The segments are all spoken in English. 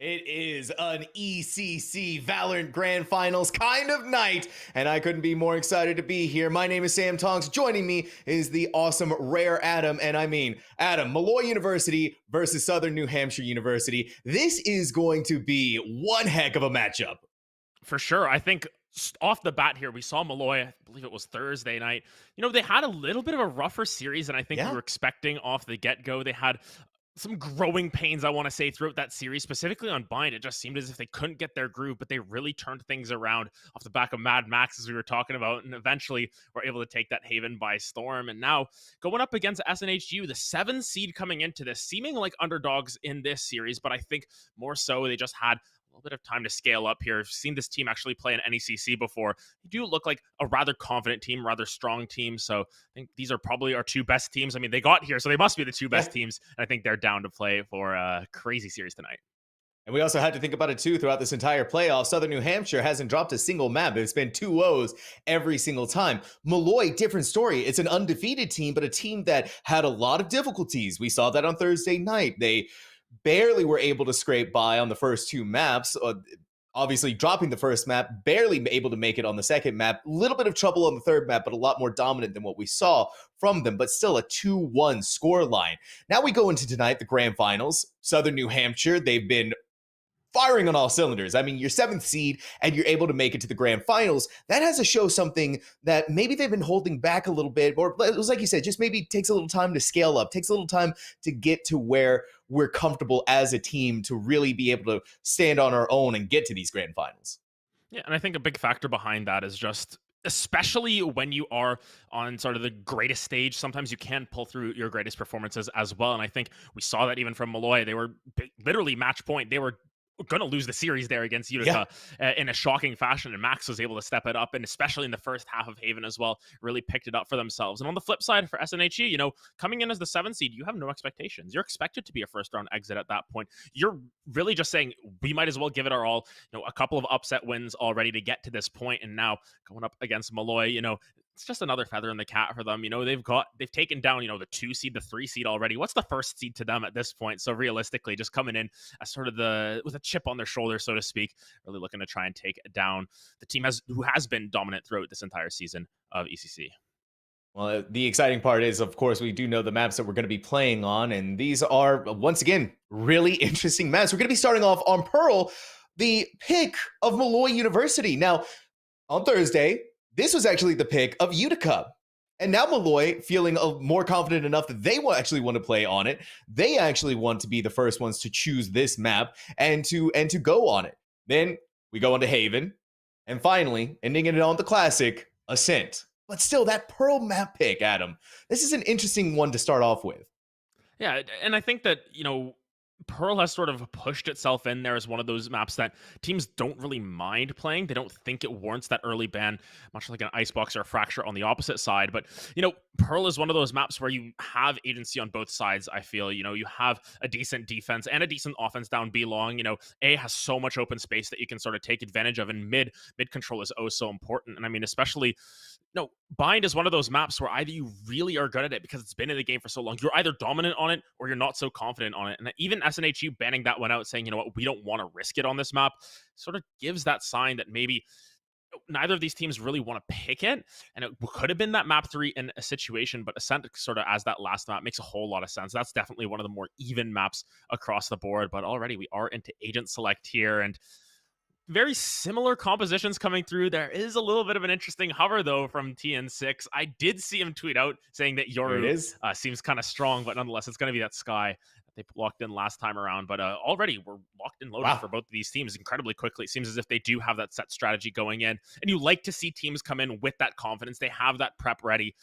It is an ECC Valorant Grand Finals kind of night, and I couldn't be more excited to be here. My name is Sam Tonks. Joining me is the awesome Rare Adam, and I mean, Adam, Molloy University versus Southern New Hampshire University. This is going to be one heck of a matchup. For sure. I think off the bat here, we saw Molloy, I believe it was Thursday night. They had a little bit of a rougher series than I think we Yeah. were expecting off the get go. They had some growing pains, I want to say, throughout that series, specifically on Bind. It just seemed as if they couldn't get their groove, but they really turned things around off the back of Mad Max, as we were talking about, and eventually were able to take that Haven by storm. And now going up against SNHU, the 7 seed coming into this, seeming like underdogs in this series, but I think more so they just had a little bit of time to scale up here. I've seen this team actually play in ECC before. They do look like a rather confident team, rather strong team. So I think these are probably our two best teams. I mean, they got here, so they must be the two best teams. And I think they're down to play for a crazy series tonight. And we also had to think about it too throughout this entire playoff. Southern New Hampshire hasn't dropped a single map. It's been 2-0s every single time. Molloy, different story. It's an undefeated team, but a team that had a lot of difficulties. We saw that on Thursday night. They barely were able to scrape by on the first 2 maps. Obviously, dropping the first map, barely able to make it on the second map. A little bit of trouble on the third map, but a lot more dominant than what we saw from them, but still a 2-1 score line. Now we go into tonight, the grand finals. Southern New Hampshire, they've been firing on all cylinders. I mean, you're 7th seed and you're able to make it to the grand finals. That has to show something that maybe they've been holding back a little bit, or it was like you said, just maybe takes a little time to scale up, takes a little time to get to where we're comfortable as a team to really be able to stand on our own and get to these grand finals. Yeah, and I think a big factor behind that is just especially when you are on sort of the greatest stage, sometimes you can pull through your greatest performances as well. And I think we saw that even from Molloy. They were literally match point. They were going to lose the series there against Utica in a shocking fashion, and Max was able to step it up, and especially in the first half of Haven as well, really picked it up for themselves. And on the flip side for SNHE, coming in as the 7th seed, you have no expectations. You're expected to be a first round exit at that point. You're really just saying we might as well give it our all. A couple of upset wins already to get to this point, and now going up against Molloy, it's just another feather in the cap for them. They've taken down, the 2 seed, the 3 seed already. What's the first seed to them at this point? So realistically, just coming in as sort of with a chip on their shoulder, so to speak, really looking to try and take down the team who has been dominant throughout this entire season of ECC. Well, the exciting part is, of course, we do know the maps that we're going to be playing on, and these are, once again, really interesting maps. We're going to be starting off on Pearl, the pick of Molloy University. Now, on Thursday, this was actually the pick of Utica. And now Molloy, feeling more confident enough that they will actually want to play on it. They actually want to be the first ones to choose this map and to go on it. Then we go on to Haven. And finally, ending it on the classic, Ascent. But still, that Pearl map pick, Adam, this is an interesting one to start off with. Yeah, and I think that, Pearl has sort of pushed itself in there as one of those maps that teams don't really mind playing. They don't think it warrants that early ban, much like an Icebox or a Fracture on the opposite side. But, Pearl is one of those maps where you have agency on both sides, I feel. You have a decent defense and a decent offense down B long. A has so much open space that you can sort of take advantage of, and mid control is oh so important. And I mean, especially, Bind is one of those maps where either you really are good at it because it's been in the game for so long. You're either dominant on it or you're not so confident on it. And even SNHU banning that one out, saying, we don't want to risk it on this map, sort of gives that sign that maybe neither of these teams really want to pick it. And it could have been that map 3 in a situation, but Ascent sort of as that last map makes a whole lot of sense. That's definitely one of the more even maps across the board. But already we are into Agent Select here, and very similar compositions coming through. There is a little bit of an interesting hover, though, from TN6. I did see him tweet out saying that Yoru seems kind of strong, but nonetheless, it's going to be that Sky that they locked in last time around. But already we're locked and loaded for both of these teams incredibly quickly. It seems as if they do have that set strategy going in, and you like to see teams come in with that confidence. They have that prep ready.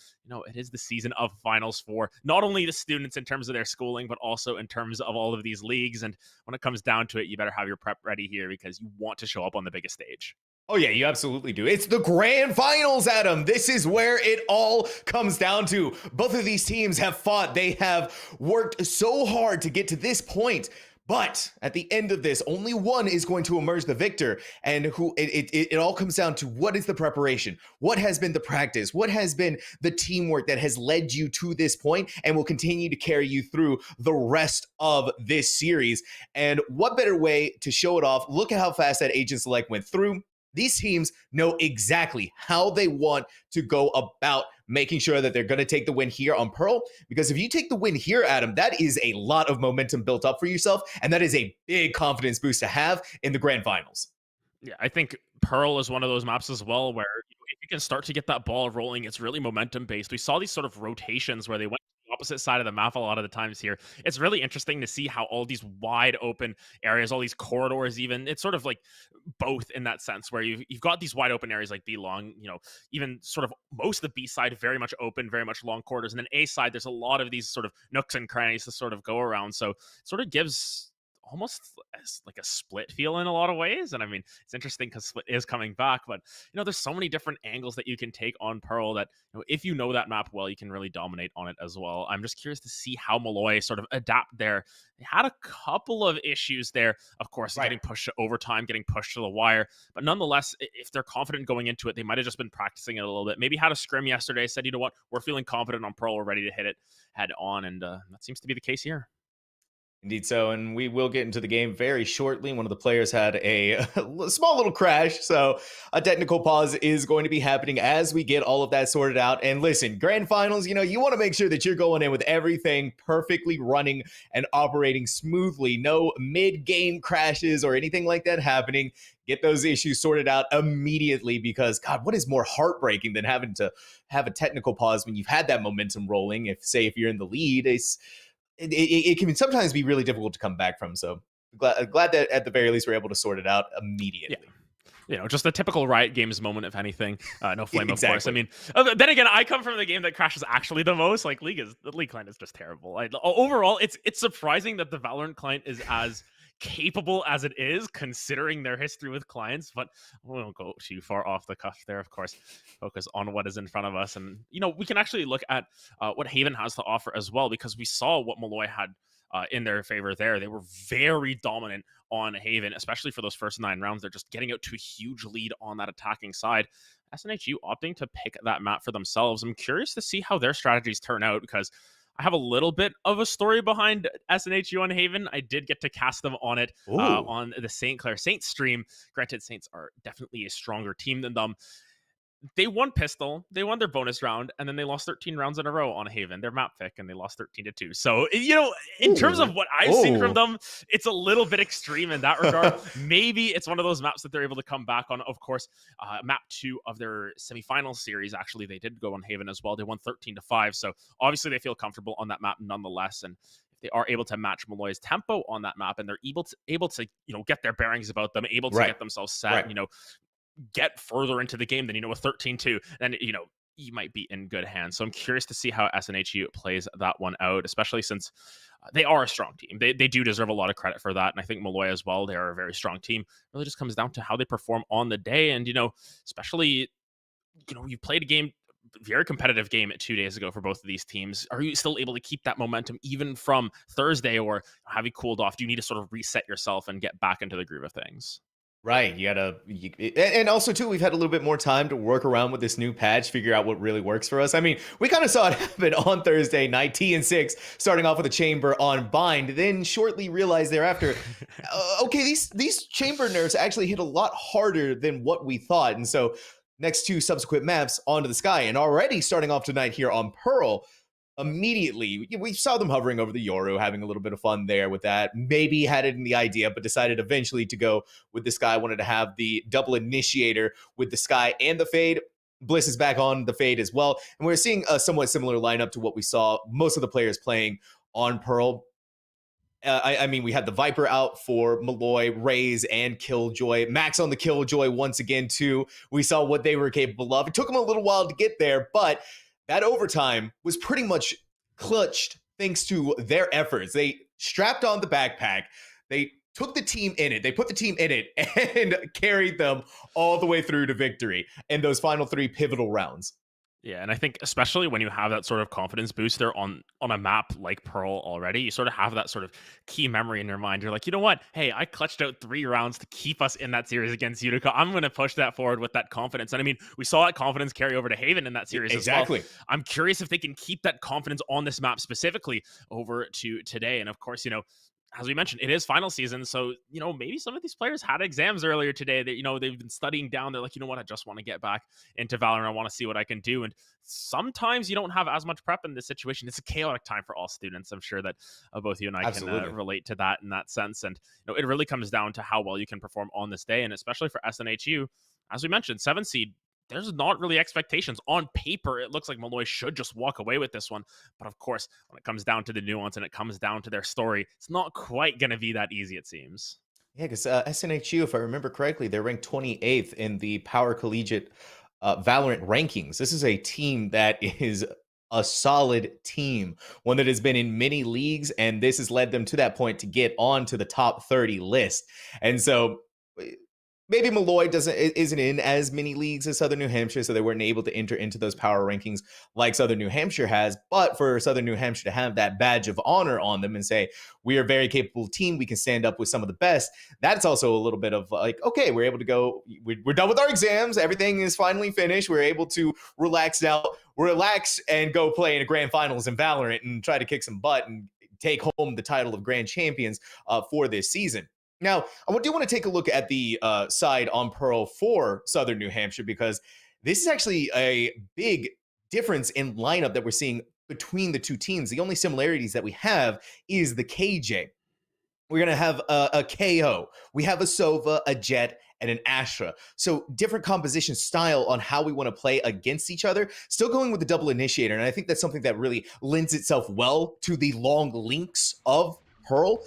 It is the season of finals for not only the students in terms of their schooling, but also in terms of all of these leagues. And when it comes down to it, you better have your prep ready here because you want to show up on the biggest stage. Oh, yeah, you absolutely do. It's the grand finals, Adam. This is where it all comes down to. Both of these teams have fought. They have worked so hard to get to this point. But at the end of this, only one is going to emerge the victor. And who it all comes down to what is the preparation? What has been the practice? What has been the teamwork that has led you to this point and will continue to carry you through the rest of this series? And what better way to show it off? Look at how fast that Agent Select went through. These teams know exactly how they want to go about making sure that they're going to take the win here on Pearl. Because if you take the win here, Adam, that is a lot of momentum built up for yourself. And that is a big confidence boost to have in the grand finals. Yeah, I think Pearl is one of those maps as well where if you can start to get that ball rolling, it's really momentum based. We saw these sort of rotations where they went to the opposite side of the map a lot of the times here. It's really interesting to see how all these wide open areas, all these corridors, even it's sort of like both in that sense where you've got these wide open areas like B long, even sort of most of the B side very much open, very much long corridors, and then A side there's a lot of these sort of nooks and crannies to sort of go around. So it sort of gives almost like a split feel in a lot of ways. And I mean, it's interesting because split is coming back, but there's so many different angles that you can take on Pearl that if you know that map well, you can really dominate on it as well. I'm just curious to see how Molloy sort of adapt there. They had a couple of issues there, of course, getting pushed to overtime, getting pushed to the wire, but nonetheless, if they're confident going into it, they might have just been practicing it a little bit. Maybe had a scrim yesterday, said, you know what, we're feeling confident on Pearl, we're ready to hit it head on, and that seems to be the case here. Indeed so, and we will get into the game very shortly. One of the players had a small little crash, so a technical pause is going to be happening as we get all of that sorted out. And listen, grand finals, you want to make sure that you're going in with everything perfectly running and operating smoothly. No mid-game crashes or anything like that happening. Get those issues sorted out immediately because, God, what is more heartbreaking than having to have a technical pause when you've had that momentum rolling? If you're in the lead, it can sometimes be really difficult to come back from. So glad that at the very least we're able to sort it out immediately. Yeah. Just a typical Riot Games moment, if anything. No flame, Exactly. of course. I mean, then again, I come from the game that crashes actually the most. Like the League client is just terrible. Overall, it's surprising that the Valorant client is as capable as it is, considering their history with clients. But we won't go too far off the cuff there. Of course, focus on what is in front of us, and we can actually look at what Haven has to offer as well, because we saw what Molloy had in their favor there. They were very dominant on Haven, especially for those first 9 rounds. They're just getting out to a huge lead on that attacking side. SNHU opting to pick that map for themselves. I'm curious to see how their strategies turn out, because I have a little bit of a story behind SNHU on Haven. I did get to cast them on it on the St. Clair Saints stream. Granted, Saints are definitely a stronger team than them. They won Pistol, they won their bonus round, and then they lost 13 rounds in a row on Haven. Their map pick, and they lost 13-2. So, in terms of what I've seen from them, it's a little bit extreme in that regard. Maybe it's one of those maps that they're able to come back on. Of course, map 2 of their semifinal series, actually, they did go on Haven as well. They won 13-5. So, obviously, they feel comfortable on that map nonetheless. And if they are able to match Molloy's tempo on that map, and they're able to get their bearings about them, able to get themselves set, get further into the game than with 13-2, then you might be in good hands. So I'm curious to see how SNHU plays that one out, especially since they are a strong team. They do deserve a lot of credit for that, and I think Molloy as well. They are a very strong team. It really just comes down to how they perform on the day, and especially you played a game, very competitive game 2 days ago for both of these teams. Are you still able to keep that momentum even from Thursday, or have you cooled off? Do you need to sort of reset yourself and get back into the groove of things? Right. And also too, we've had a little bit more time to work around with this new patch, figure out what really works for us. I mean, we kind of saw it happen on Thursday night, T and 6, starting off with a chamber on bind, then shortly realized thereafter, okay, these chamber nerfs actually hit a lot harder than what we thought. And so next 2 subsequent maps onto the sky, and already starting off tonight here on Pearl, immediately we saw them hovering over the Yoru, having a little bit of fun there with that. Maybe had it in the idea, but decided eventually to go with the Sky. Wanted to have the double initiator with the Sky and the Fade. Bliss is back on the Fade as well, and we're seeing a somewhat similar lineup to what we saw most of the players playing on Pearl. I mean, we had the Viper out for Molloy, Raze, and Killjoy. Max on the Killjoy once again too. We saw what they were capable of. It took them a little while to get there, but that overtime was pretty much clutched thanks to their efforts. They strapped on the backpack. They took the team in it. They put the team in it and carried them all the way through to victory in those final 3 pivotal rounds. Yeah, and I think especially when you have that sort of confidence booster on a map like Pearl already, you sort of have that sort of key memory in your mind. You're like, you know what? Hey, I clutched out 3 rounds to keep us in that series against Utica. I'm going to push that forward with that confidence. And I mean, we saw that confidence carry over to Haven in that series as well. Exactly. I'm curious if they can keep that confidence on this map specifically over to today. And of course, as we mentioned, it is final season. So, maybe some of these players had exams earlier today that, they've been studying down. They're like, you know what? I just want to get back into Valorant. I want to see what I can do. And sometimes you don't have as much prep in this situation. It's a chaotic time for all students. I'm sure that both you and I Absolutely. can relate to that in that sense. And, it really comes down to how well you can perform on this day. And especially for SNHU, as we mentioned, 7 seed, there's not really expectations. On paper, it looks like Molloy should just walk away with this one. But of course, when it comes down to the nuance and it comes down to their story, it's not quite going to be that easy, it seems. Yeah, because SNHU, if I remember correctly, they're ranked 28th in the Power Collegiate Valorant rankings. This is a team that is a solid team, one that has been in many leagues, and this has led them to that point to get on to the top 30 list. And so maybe Molloy isn't in as many leagues as Southern New Hampshire, so they weren't able to enter into those power rankings like Southern New Hampshire has. But for Southern New Hampshire to have that badge of honor on them and say, we are a very capable team, we can stand up with some of the best, that's also a little bit of like, okay, we're able to go, we're done with our exams, everything is finally finished, we're able to relax now, relax and go play in a grand finals in Valorant and try to kick some butt and take home the title of grand champions for this season. Now, I do want to take a look at the side on Pearl for Southern New Hampshire, because this is actually a big difference in lineup that we're seeing between the two teams. The only similarities that we have is the KJ. We're going to have a KO. We have a Sova, a Jet, and an Astra. So different composition style on how we want to play against each other. Still going with the double initiator. And I think that's something that really lends itself well to the long links of Pearl.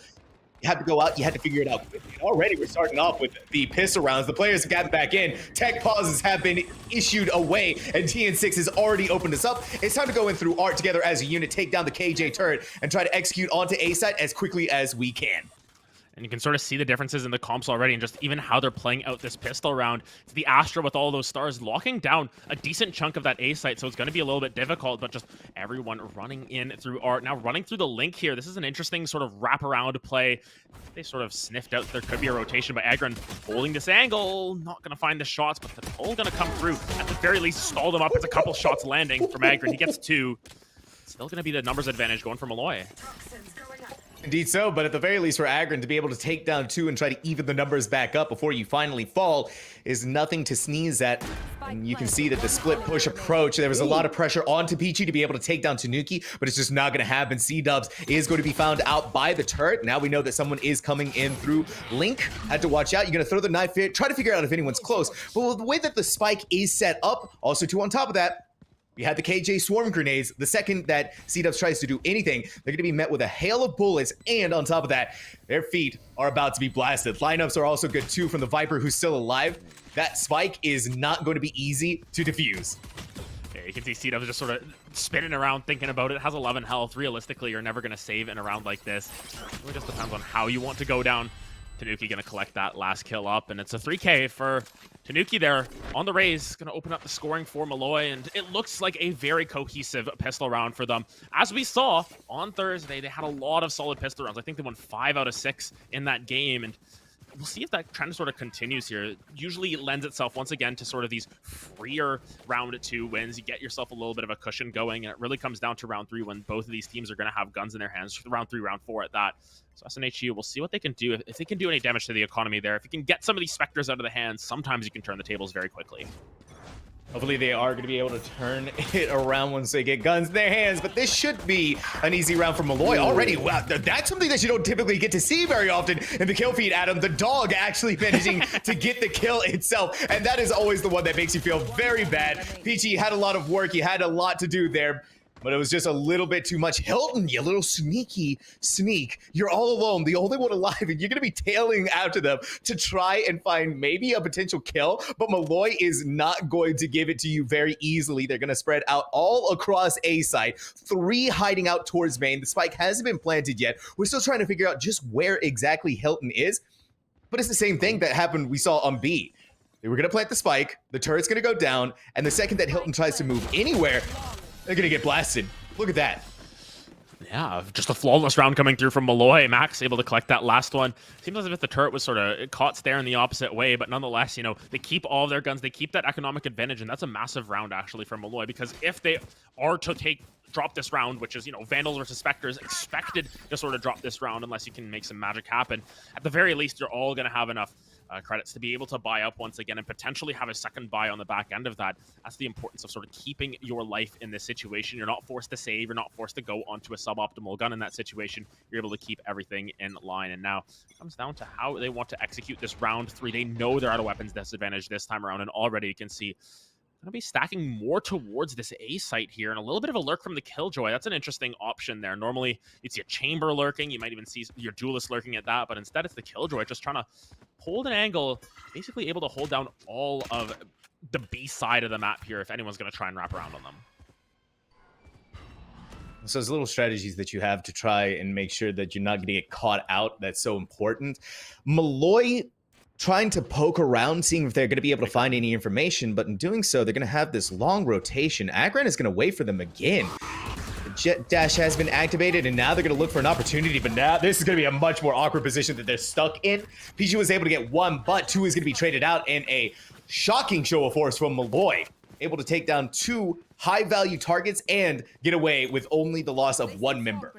You had to go out, you had to figure it out quickly. Already we're starting off with the pistol rounds. The players have gotten back in. Tech pauses have been issued away, and TN6 has already opened us up. It's time to go in through art together as a unit, take down the KJ turret, and try to execute onto A site as quickly as we can. And you can sort of see the differences in the comps already and just even how they're playing out this pistol round. It's the Astra with all those stars locking down a decent chunk of that A site, so it's going to be a little bit difficult, but just everyone running in through art. Now running through the link here, this is an interesting sort of wraparound play. They sort of sniffed out there could be a rotation, but Agron holding this angle, not going to find the shots, but the pull going to come through. At the very least, stall them up. It's a couple shots landing from Agron. He gets 2. Still going to be the numbers advantage going for Molloy. Indeed so, but at the very least for Agron to be able to take down 2 and try to even the numbers back up before you finally fall is nothing to sneeze at. And you can see that the split push approach, there was a lot of pressure onto Peachy to be able to take down Tanuki, but it's just not going to happen. C-Dubs is going to be found out by the turret. Now we know that someone is coming in through Link. Had to watch out. You're going to throw the knife here, try to figure out if anyone's close. But the way that the spike is set up, also too on top of that, we had the KJ swarm grenades. The second that C-Dubs tries to do anything, they're going to be met with a hail of bullets, and on top of that, their feet are about to be blasted. Lineups are also good too from the Viper, who's still alive. That spike is not going to be easy to defuse. Yeah, you can see C-Dubs just sort of spinning around, thinking about it. Has 11 health. Realistically, you're never going to save in a round like this. It really just depends on how you want to go down. Tanuki going to collect that last kill up, and it's a 3K for Tanuki there on the raise. Going to open up the scoring for Molloy, and it looks like a very cohesive pistol round for them. As we saw on Thursday, they had a lot of solid pistol rounds. I think they won 5 out of 6 in that game, and we'll see if that trend sort of continues here. Usually it lends itself once again to sort of these freer round 2 wins. You get yourself a little bit of a cushion going, and it really comes down to round 3 when both of these teams are going to have guns in their hands. Round 3, round 4 at that. So SNHU, we'll see what they can do. If they can do any damage to the economy there, if you can get some of these Spectres out of the hands, sometimes you can turn the tables very quickly. Hopefully they are going to be able to turn it around once they get guns in their hands, but this should be an easy round for Molloy already. Wow, that's something that you don't typically get to see very often in the kill feed, Adam. The dog actually managing to get the kill itself, and that is always the one that makes you feel very bad. Peachy had a lot of work. He had a lot to do there, but it was just a little bit too much. Hilton, you little sneaky sneak. You're all alone, the only one alive, and you're going to be tailing after them to try and find maybe a potential kill, but Molloy is not going to give it to you very easily. They're going to spread out all across A site. 3 hiding out towards main. The spike hasn't been planted yet. We're still trying to figure out just where exactly Hilton is, but it's the same thing that happened we saw on B. They were going to plant the spike. The turret's going to go down. And the second that Hilton tries to move anywhere, they're going to get blasted. Look at that. Yeah, just a flawless round coming through from Molloy. Max able to collect that last one. Seems as if the turret was sort of caught staring the opposite way, but nonetheless, you know, they keep all of their guns. They keep that economic advantage, and that's a massive round, actually, for Molloy, because if they are to drop this round, which is, you know, Vandals versus Spectres, expected to sort of drop this round unless you can make some magic happen. At the very least, you're all going to have enough credits to be able to buy up once again and potentially have a second buy on the back end of that. That's the importance of sort of keeping your life in this situation. You're not forced to save. You're not forced to go onto a suboptimal gun in that situation. You're able to keep everything in line. And now it comes down to how they want to execute this round 3. They know they're at a weapons disadvantage this time around, and already you can see going to be stacking more towards this A site here, and a little bit of a lurk from the Killjoy. That's an interesting option there. Normally, you'd see a Chamber lurking. You might even see your Duelist lurking at that, but instead it's the Killjoy just trying to hold an angle, basically able to hold down all of the B side of the map here if anyone's going to try and wrap around on them. So those little strategies that you have to try and make sure that you're not going to get caught out, that's so important. Molloy trying to poke around, seeing if they're going to be able to find any information, but in doing so, they're going to have this long rotation. Agran is going to wait for them again. The jet dash has been activated, and now they're going to look for an opportunity, but now this is going to be a much more awkward position that they're stuck in. PG was able to get 1, but 2 is going to be traded out, and a shocking show of force from Molloy, able to take down 2 high-value targets and get away with only the loss of 1 member.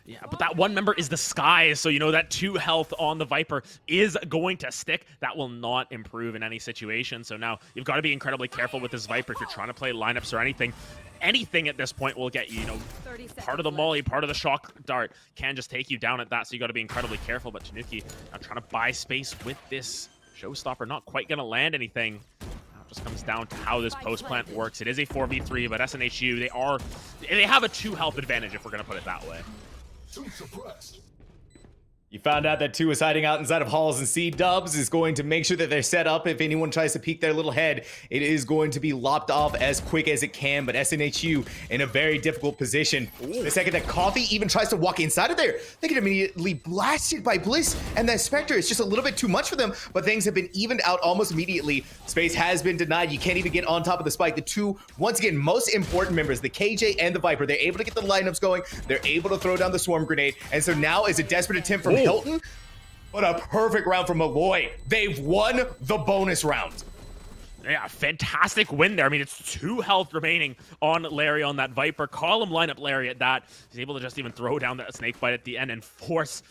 Yeah, but that 1 member is the Skies, so you know that 2 health on the Viper is going to stick. That will not improve in any situation, so now you've got to be incredibly careful with this Viper if you're trying to play lineups or anything. Anything at this point will get you, you know, part of the Molly, part of the shock dart can just take you down at that, so you got to be incredibly careful. But Tanuki now trying to buy space with this showstopper, not quite going to land anything. Just comes down to how this post plant works. It is a 4v3, but SNHU, they have a 2 health advantage if we're going to put it that way. You found out that 2 is hiding out inside of halls, and C-Dubs is going to make sure that they're set up. If anyone tries to peek their little head, it is going to be lopped off as quick as it can, but SNHU in a very difficult position. Ooh. The second that Coffee even tries to walk inside of there, they get immediately blasted by Bliss, and that Spectre is just a little bit too much for them, but things have been evened out almost immediately. Space has been denied. You can't even get on top of the spike. The 2, once again, most important members, the KJ and the Viper, they're able to get the lineups going. They're able to throw down the swarm grenade, and so now is a desperate attempt from Hilton. What a perfect round from Molloy. They've won the bonus round. Yeah, fantastic win there. I mean, it's 2 health remaining on Larry on that Viper. Column lineup Larry at that. He's able to just even throw down that snake bite at the end and force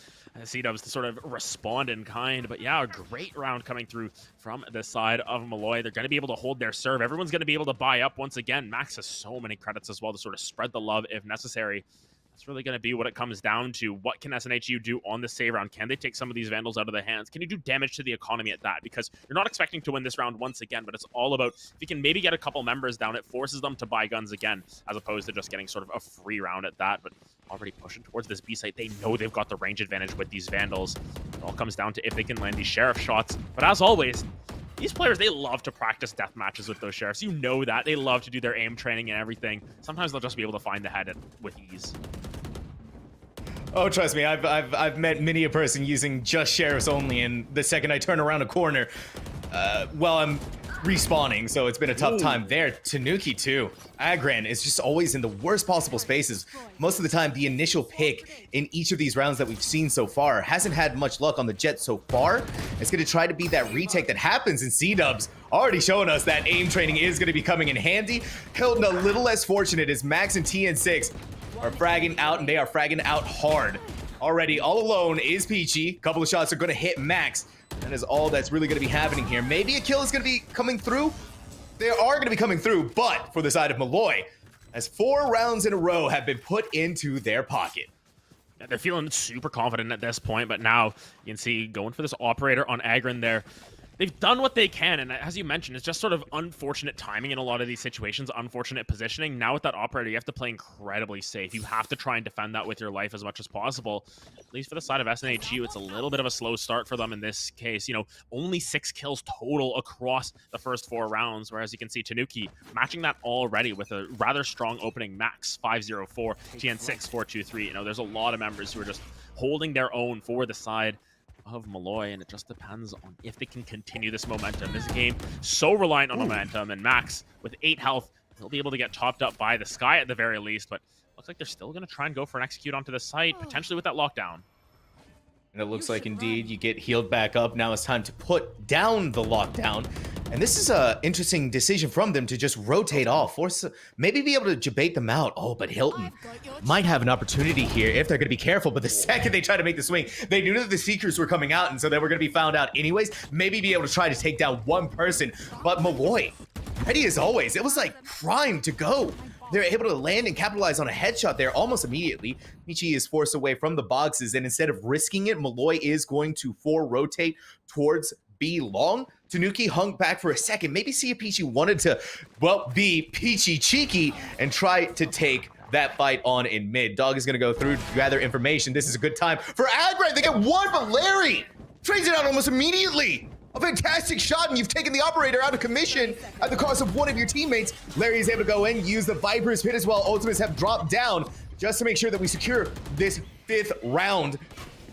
C-Dubs to sort of respond in kind. But yeah, a great round coming through from the side of Molloy. They're going to be able to hold their serve. Everyone's going to be able to buy up once again. Max has so many credits as well to sort of spread the love if necessary. That's really going to be what it comes down to. What can SNHU do on the save round? Can they take some of these Vandals out of their hands? Can you do damage to the economy at that? Because you're not expecting to win this round once again, but it's all about if you can maybe get a couple members down, it forces them to buy guns again, as opposed to just getting sort of a free round at that. But already pushing towards this B site, they know they've got the range advantage with these Vandals. It all comes down to if they can land these Sheriff shots. But as always, these players, they love to practice death matches with those Sheriffs. You know that. They love to do their aim training and everything. Sometimes they'll just be able to find the head with ease. Oh, trust me, I've met many a person using just Sheriffs only, and the second I turn around a corner, well, I'm respawning, so it's been a tough time there. Tanuki, too. Agran is just always in the worst possible spaces. Most of the time, the initial pick in each of these rounds that we've seen so far hasn't had much luck on the Jet so far. It's going to try to be that retake that happens in C-Dubs, already showing us that aim training is going to be coming in handy. Hilton a little less fortunate as Max and TN6 are fragging out, and they are fragging out hard. Already all alone is Peachy. Couple of shots are going to hit Max. That is all that's really going to be happening here. Maybe a kill is going to be coming through. They are going to be coming through, but for the side of Molloy, as 4 rounds in a row have been put into their pocket. Yeah, they're feeling super confident at this point, but now you can see going for this operator on Agran there. They've done what they can, and as you mentioned, it's just sort of unfortunate timing in a lot of these situations, unfortunate positioning. Now with that operator, you have to play incredibly safe. You have to try and defend that with your life as much as possible. At least for the side of SNHU, it's a little bit of a slow start for them in this case. You know, only 6 kills total across the first 4 rounds, whereas you can see Tanuki matching that already with a rather strong opening. Max 504, TN6 423. You know, there's a lot of members who are just holding their own for the side. of Molloy, and it just depends on if they can continue this momentum. This game so reliant on momentum, and Max with 8 health, he'll be able to get topped up by the Sky at the very least, but looks like they're still going to try and go for an execute onto the site, potentially with that lockdown. And it looks like indeed you get healed back up. Now it's time to put down the lockdown. And this is a interesting decision from them to just rotate off, force maybe be able to debate them out. Oh, but Hilton might have an opportunity here if they're going to be careful. But the second they try to make the swing, they knew that the Seekers were coming out, and so they were going to be found out anyways. Maybe be able to try to take down one person. But Molloy, ready as always. It was like primed to go. They're able to land and capitalize on a headshot there almost immediately. Peachy is forced away from the boxes, and instead of risking it, Molloy is going to rotate towards B long. Tanuki hung back for a second, maybe see if Peachy wanted to, well, be Peachy cheeky and try to take that fight on in mid. Dog is going to go through to gather information. This is a good time for Agrite. They get one, but Larry trades it out almost immediately. A fantastic shot, and you've taken the operator out of commission at the cost of one of your teammates. Larry is able to go in, use the Viper's pit as well. Ultimates have dropped down just to make sure that we secure this 5th round.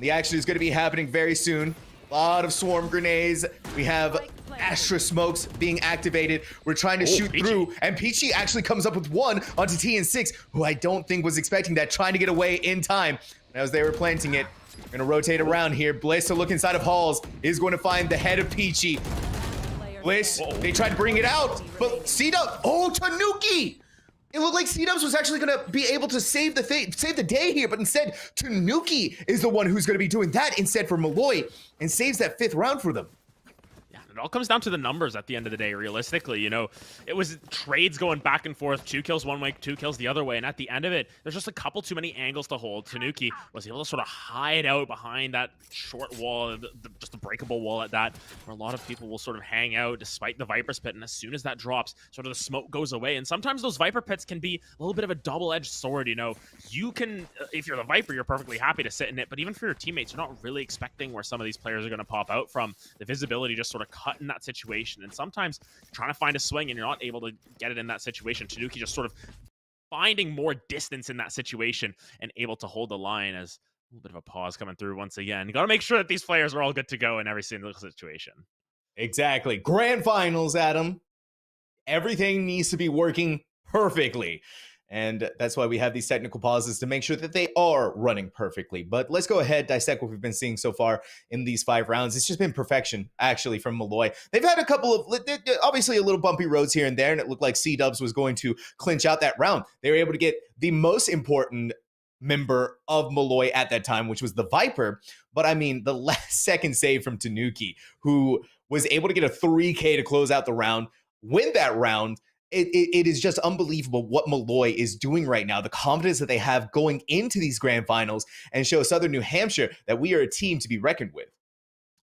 The action is going to be happening very soon. A lot of swarm grenades. We have Astra smokes being activated. We're trying to shoot through, and Peachy actually comes up with one onto TN6, who I don't think was expecting that, trying to get away in time. As they were planting it, we're gonna rotate around here. Bliss to look inside of Halls is going to find the head of Peachy. Bliss, they tried to bring it out, but C-Dub, oh, Tanuki! It looked like C-Dubs was actually gonna be able to save the day here, but instead, Tanuki is the one who's gonna be doing that instead for Molloy, and saves that 5th round for them. It all comes down to the numbers at the end of the day, realistically. You know, it was trades going back and forth, 2 kills one way, 2 kills the other way, and at the end of it, there's just a couple too many angles to hold. Tanuki was able to sort of hide out behind that short wall, just a breakable wall at that, where a lot of people will sort of hang out despite the Viper's pit, and as soon as that drops, sort of the smoke goes away, and sometimes those Viper pits can be a little bit of a double-edged sword, you know. You can, if you're the Viper, you're perfectly happy to sit in it, but even for your teammates, you're not really expecting where some of these players are going to pop out from. The visibility just sort of cut in that situation, and sometimes trying to find a swing and you're not able to get it in that situation. Tanuki just sort of finding more distance in that situation and able to hold the line. As a little bit of a pause coming through once again. You got to make sure that these players are all good to go in every single situation. Exactly. Grand finals, Adam. Everything needs to be working perfectly. And that's why we have these technical pauses to make sure that they are running perfectly. But let's go ahead, dissect what we've been seeing so far in these 5 rounds. It's just been perfection, actually, from Molloy. They've had a couple of, obviously, a little bumpy roads here and there, and it looked like C-Dubs was going to clinch out that round. They were able to get the most important member of Molloy at that time, which was the Viper. But I mean, the last second save from Tanuki, who was able to get a 3K to close out the round, win that round. It is just unbelievable what Molloy is doing right now, the confidence that they have going into these grand finals, and show Southern New Hampshire that we are a team to be reckoned with.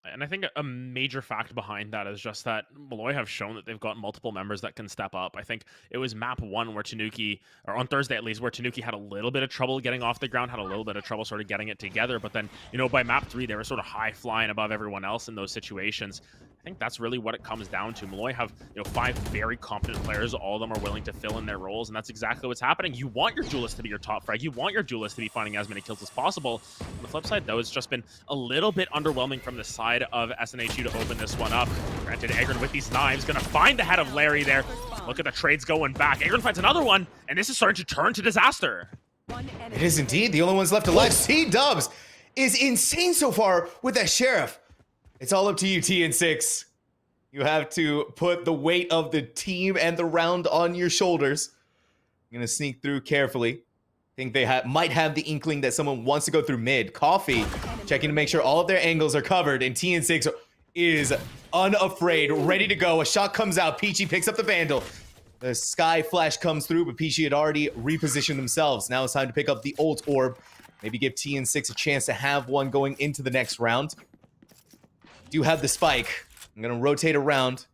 And I think a major fact behind that is just that Molloy have shown that they've got multiple members that can step up. I think it was map 1 where Tanuki, or on Thursday at least, where Tanuki had a little bit of trouble getting off the ground, had a little bit of trouble sort of getting it together. But then, you know, by map 3, they were sort of high flying above everyone else in those situations. I think that's really what it comes down to. Molloy have, you know, 5 very competent players. All of them are willing to fill in their roles, and that's exactly what's happening. You want your duelist to be your top frag. You want your duelist to be finding as many kills as possible. On the flip side, though, it's just been a little bit underwhelming from the side of SNHU to open this one up. Granted, Egrin with these knives going to find the head of Larry there. Look at the trades going back. Egrin finds another one, and this is starting to turn to disaster. It is indeed. The only ones left alive. C-Dubs is insane so far with that Sheriff. It's all up to you, TN6. You have to put the weight of the team and the round on your shoulders. I'm going to sneak through carefully. Think they might have the inkling that someone wants to go through mid. Coffee, checking to make sure all of their angles are covered. And TN6 is unafraid, ready to go. A shot comes out. Peachy picks up the Vandal. The Sky Flash comes through, but Peachy had already repositioned themselves. Now it's time to pick up the ult orb. Maybe give TN6 a chance to have one going into the next round. Do have the spike. I'm going to rotate around.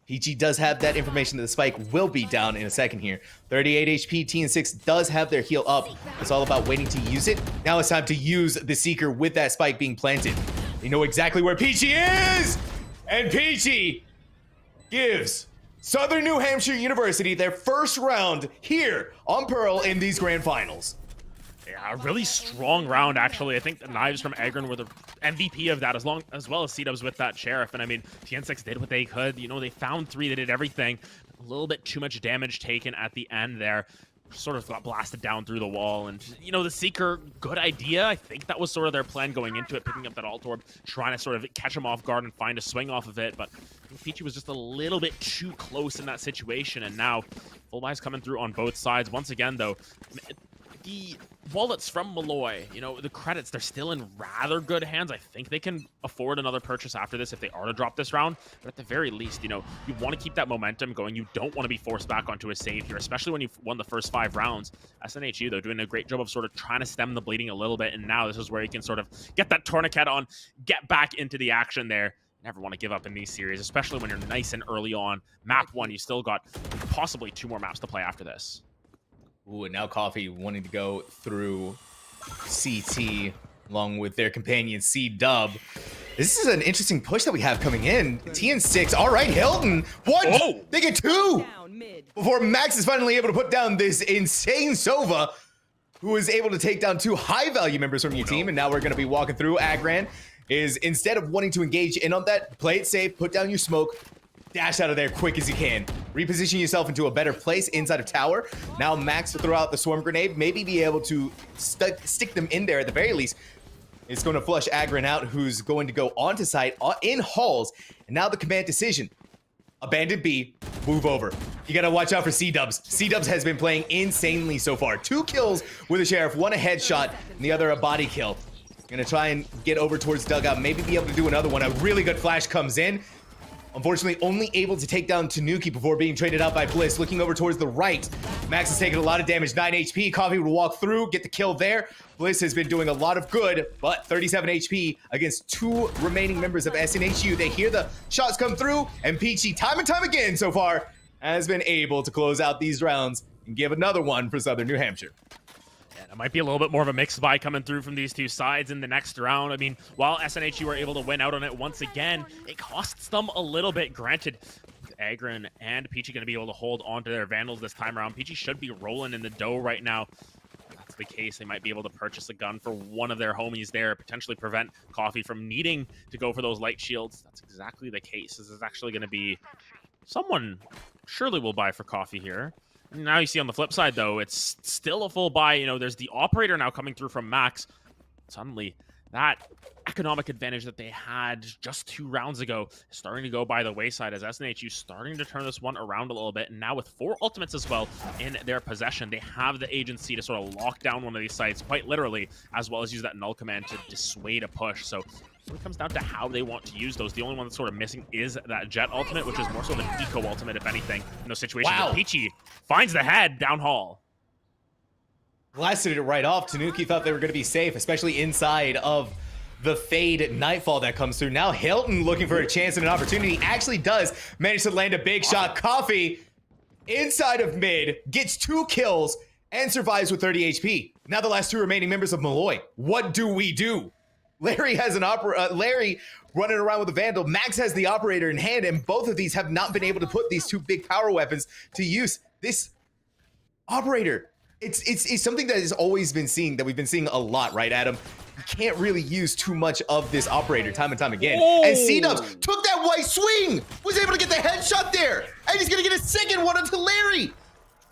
Peachy does have that information that the spike will be down in a second here. 38 HP, TN6 does have their heal up. It's all about waiting to use it. Now it's time to use the Seeker with that spike being planted. They know exactly where Peachy is! And Peachy gives Southern New Hampshire University their first round here on Pearl in these grand finals. Yeah, a really strong round, actually. I think the knives from Agron were the MVP of that, as well as C-Dubs with that Sheriff. And I mean, TN6 did what they could. You know, they found 3, they did everything. A little bit too much damage taken at the end there. Sort of got blasted down through the wall. And, you know, the Seeker, good idea. I think that was sort of their plan going into it, picking up that Alt Orb, trying to sort of catch him off guard and find a swing off of it. But I think Peachy was just a little bit too close in that situation. And now, full buys coming through on both sides. Once again, though, the wallets from Molloy, you know, the credits, they're still in rather good hands. I think they can afford another purchase after this if they are to drop this round. But at the very least, you know, you want to keep that momentum going. You don't want to be forced back onto a save here, especially when you've won the first 5 rounds. SNHU, though, doing a great job of sort of trying to stem the bleeding a little bit. And now this is where you can sort of get that tourniquet on, get back into the action there. Never want to give up in these series, especially when you're nice and early on. Map 1, you still got possibly 2 more maps to play after this. Ooh, and now Coffee wanting to go through CT along with their companion C-Dub. This is an interesting push that we have coming in. TN6, all right, Hilton. What? Oh. They get 2 before Max is finally able to put down this insane Sova, who was able to take down 2 high-value members from your team. And now we're going to be walking through. Agran is, instead of wanting to engage in on that, play it safe, put down your smoke, dash out of there quick as you can. Reposition yourself into a better place inside of tower. Now Max to throw out the swarm grenade, maybe be able to stick them in there at the very least. It's going to flush Agran out, who's going to go onto site in halls. And now the command decision. Abandon B, move over. You got to watch out for C-Dubs. C-Dubs has been playing insanely so far. 2 kills with the Sheriff, 1 a headshot, and the other a body kill. Gonna try and get over towards dugout, maybe be able to do another one. A really good flash comes in. Unfortunately, only able to take down Tanuki before being traded out by Bliss. Looking over towards the right. Max has taken a lot of damage, 9 HP. Coffee will walk through, get the kill there. Bliss has been doing a lot of good, but 37 HP against 2 remaining members of SNHU. They hear the shots come through, and Peachy, time and time again so far, has been able to close out these rounds and give another one for Southern New Hampshire. It might be a little bit more of a mixed buy coming through from these 2 sides in the next round. I mean, while SNHU were able to win out on it once again, it costs them a little bit. Granted, Agran and Peachy going to be able to hold on to their Vandals this time around. Peachy should be rolling in the dough right now. If that's the case, they might be able to purchase a gun for one of their homies there, potentially prevent Coffee from needing to go for those light shields. That's exactly the case. This is actually going to be someone surely will buy for Coffee here. Now you see on the flip side, though, it's still a full buy. You know, there's the operator now coming through from Max. Suddenly, that economic advantage that they had just 2 rounds ago is starting to go by the wayside as SNHU starting to turn this one around a little bit. And now with 4 ultimates as well in their possession, they have the agency to sort of lock down one of these sites, quite literally, as well as use that null command to dissuade a push. So when it comes down to how they want to use those, the only one that's sort of missing is that Jet ultimate, which is more so of an eco ultimate, if anything, in those situations. Wow. Peachy finds the head down hall. Blasted it right off. Tanuki thought they were going to be safe, especially inside of the Fade Nightfall that comes through. Now Hilton looking for a chance and an opportunity. Actually does manage to land a big shot. Coffee inside of mid, gets 2 kills, and survives with 30 HP. Now the last 2 remaining members of Molloy. What do we do? Larry has an Larry running around with a Vandal. Max has the operator in hand, and both of these have not been able to put these 2 big power weapons to use. This operator, it's something that has always been seen, that we've been seeing a lot, right, Adam? You can't really use too much of this operator time and time again. Oh. And C-Dubs took that white swing, was able to get the headshot there, and he's gonna get a second one onto Larry.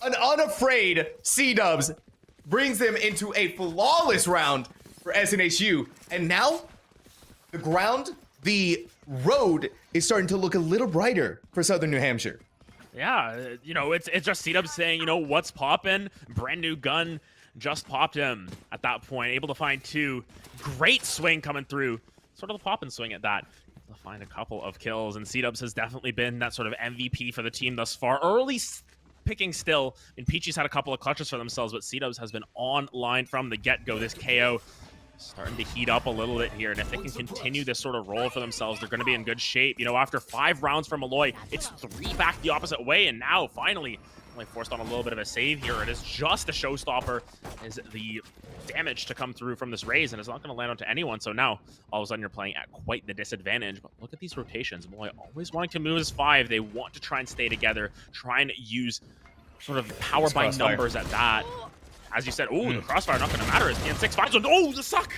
An unafraid C-Dubs brings them into a flawless round for SNHU. And now, the road is starting to look a little brighter for Southern New Hampshire. Yeah, you know, it's just C-Dub saying, you know, what's poppin'? Brand new gun just popped him at that point. Able to find 2. Great swing coming through. Sort of the pop and swing at that. Able to find a couple of kills. And C-Dubs has definitely been that sort of MVP for the team thus far. Early picking still. And Peachy's had a couple of clutches for themselves, but C-Dubs has been online from the get-go. This KO starting to heat up a little bit here, and if they can continue this sort of role for themselves, they're going to be in good shape. You know, after 5 rounds from Molloy, it's 3 back the opposite way, and now finally only forced on a little bit of a save here. It is just a showstopper, is the damage to come through from this raise, and it's not going to land onto anyone. So now all of a sudden you're playing at quite the disadvantage. But look at these rotations. Molloy always wanting to move as 5. They want to try and stay together, try and use sort of power by numbers at that. as you said, oh, the crossfire not going to matter as TN6 finds one. Oh, the suck!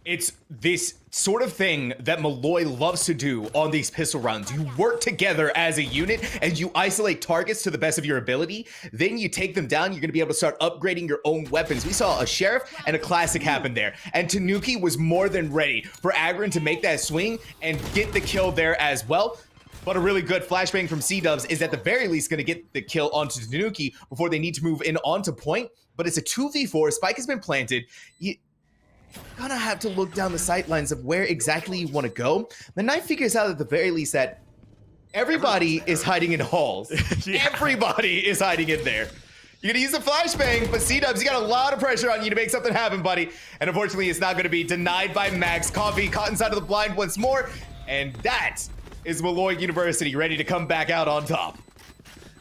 It's this sort of thing that Molloy loves to do on these pistol rounds. You work together as a unit and you isolate targets to the best of your ability. Then you take them down. You're going to be able to start upgrading your own weapons. We saw a Sheriff and a Classic happen there. And Tanuki was more than ready for Agron to make that swing and get the kill there as well. But a really good flashbang from C-Dubs is at the very least going to get the kill onto Tanuki before they need to move in onto point. But it's a 2v4. Spike has been planted. Gonna have to look down the sightlines of where exactly you want to go. The knife figures out at the very least that everybody is hiding in halls. Yeah. Everybody is hiding in there. You're gonna use the flashbang, but C-Dubs, you got a lot of pressure on you to make something happen, buddy. And unfortunately, it's not gonna be denied by Max. Coffee caught inside of the blind once more, and that is Molloy University ready to come back out on top.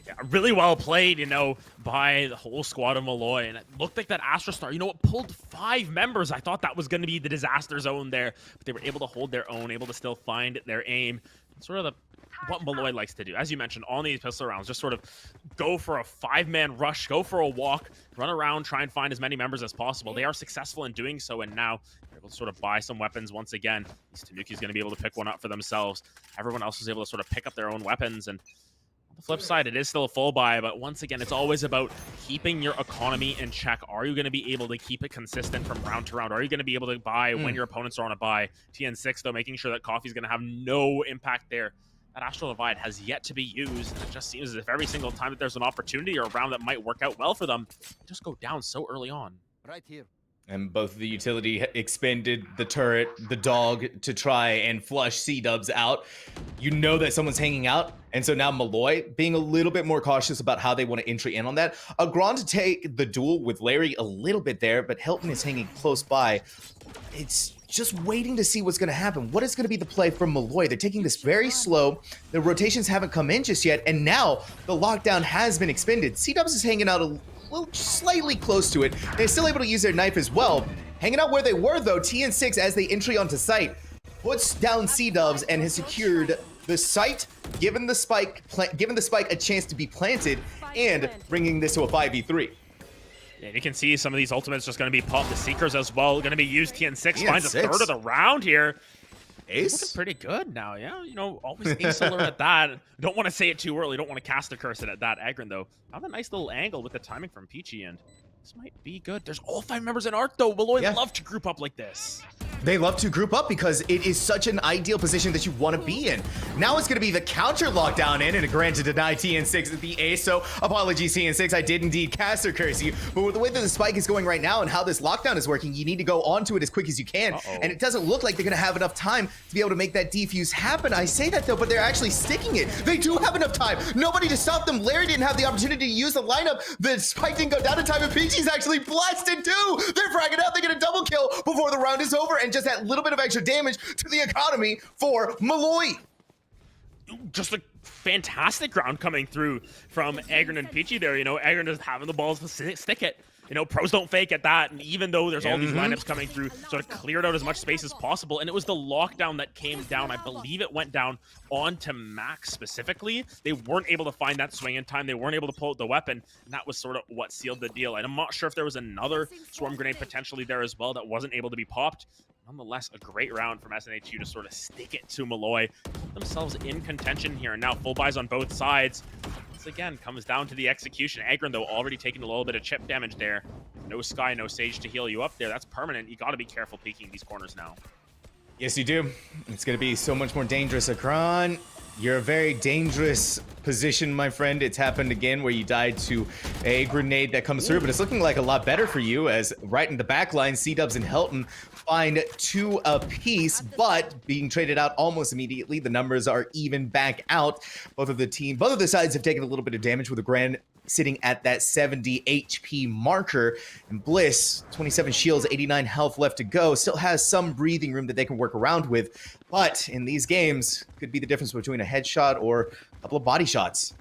Yeah, really well played, you know, by the whole squad of Molloy, and it looked like that Astra Star, you know, it pulled 5 members. I thought that was going to be the disaster zone there, but they were able to hold their own, able to still find their aim. Sort of what Molloy likes to do, as you mentioned, on these pistol rounds, just sort of go for a 5-man rush, go for a walk, run around, try and find as many members as possible. They are successful in doing so, and now they're able to sort of buy some weapons once again. Tanuki's going to be able to pick one up for themselves. Everyone else is able to sort of pick up their own weapons, and on the flip side, it is still a full buy, but once again, it's always about keeping your economy in check. Are you going to be able to keep it consistent from round to round? Are you going to be able to buy when your opponents are on a buy? TN6, though, making sure that Coffee's going to have no impact there. That Astral Divide has yet to be used, and it just seems as if every single time that there's an opportunity or a round that might work out well for them, they just go down so early on. Right here. And both of the utility expended the turret, the dog, to try and flush C-Dubs out. You know that someone's hanging out, and so now Molloy being a little bit more cautious about how they want to entry in on that. Agron to take the duel with Larry a little bit there, but Hilton is hanging close by. It's just waiting to see what's going to happen. What is going to be the play from Molloy? They're taking this very slow. The rotations haven't come in just yet, and now the lockdown has been expended. C-Dubs is hanging out a little slightly close to it. They're still able to use their knife as well. Hanging out where they were, though, TN6, as they entry onto site, puts down C-Dubs and has secured the site, given the spike a chance to be planted, and bringing this to a 5v3. Yeah, you can see some of these ultimates just going to be popped. The Seekers as well going to be used. TN6 finds a third of the round here. Ace? Looking pretty good now, yeah. You know, always ace alert at that. Don't want to say it too early. Don't want to cast a curse at that. Agron, though, found a nice little angle with the timing from Peachy, and this might be good. There's all 5 members in Arc, though. Molloy love to group up like this. They love to group up because it is such an ideal position that you want to be in. Now it's going to be the counter lockdown in, and a grant to deny TN6 at the ace. So apologies, TN6. I did indeed cast or curse you. But with the way that the spike is going right now and how this lockdown is working, you need to go onto it as quick as you can. And it doesn't look like they're going to have enough time to be able to make that defuse happen. I say that, though, but they're actually sticking it. They do have enough time. Nobody to stop them. Larry didn't have the opportunity to use the lineup. The spike didn't go down in time, and Peachy's actually blasted too. They're fragging out. They get a double kill before the round is over, and just that little bit of extra damage to the economy for Molloy. Just a fantastic round coming through from Agron and Peachy there. You know, Agron just having the balls to stick it. You know, pros don't fake at that, and even though there's all these lineups coming through, sort of cleared out as much space as possible, and it was the lockdown that came down. I believe it went down onto Max specifically. They weren't able to find that swing in time. They weren't able to pull out the weapon, and that was sort of what sealed the deal. And I'm not sure if there was another swarm grenade potentially there as well that wasn't able to be popped. Nonetheless, a great round from SNHU to sort of stick it to Molloy. Put themselves in contention here, and now full buys on both sides. Once again, comes down to the execution. Agron, though, already taking a little bit of chip damage there. No Sky, no Sage to heal you up there. That's permanent. You got to be careful peeking these corners now. Yes, you do. It's going to be so much more dangerous. Akron, you're a very dangerous position, my friend. It's happened again where you died to a grenade that comes through, but it's looking like a lot better for you as right in the back line, C-Dubs and Helton find 2 apiece, but being traded out almost immediately. The numbers are even back out. Both of the sides have taken a little bit of damage with the Grand sitting at that 70 HP marker. And Bliss, 27 shields, 89 health left to go, still has some breathing room that they can work around with. But in these games, could be the difference between a headshot or a couple of body shots.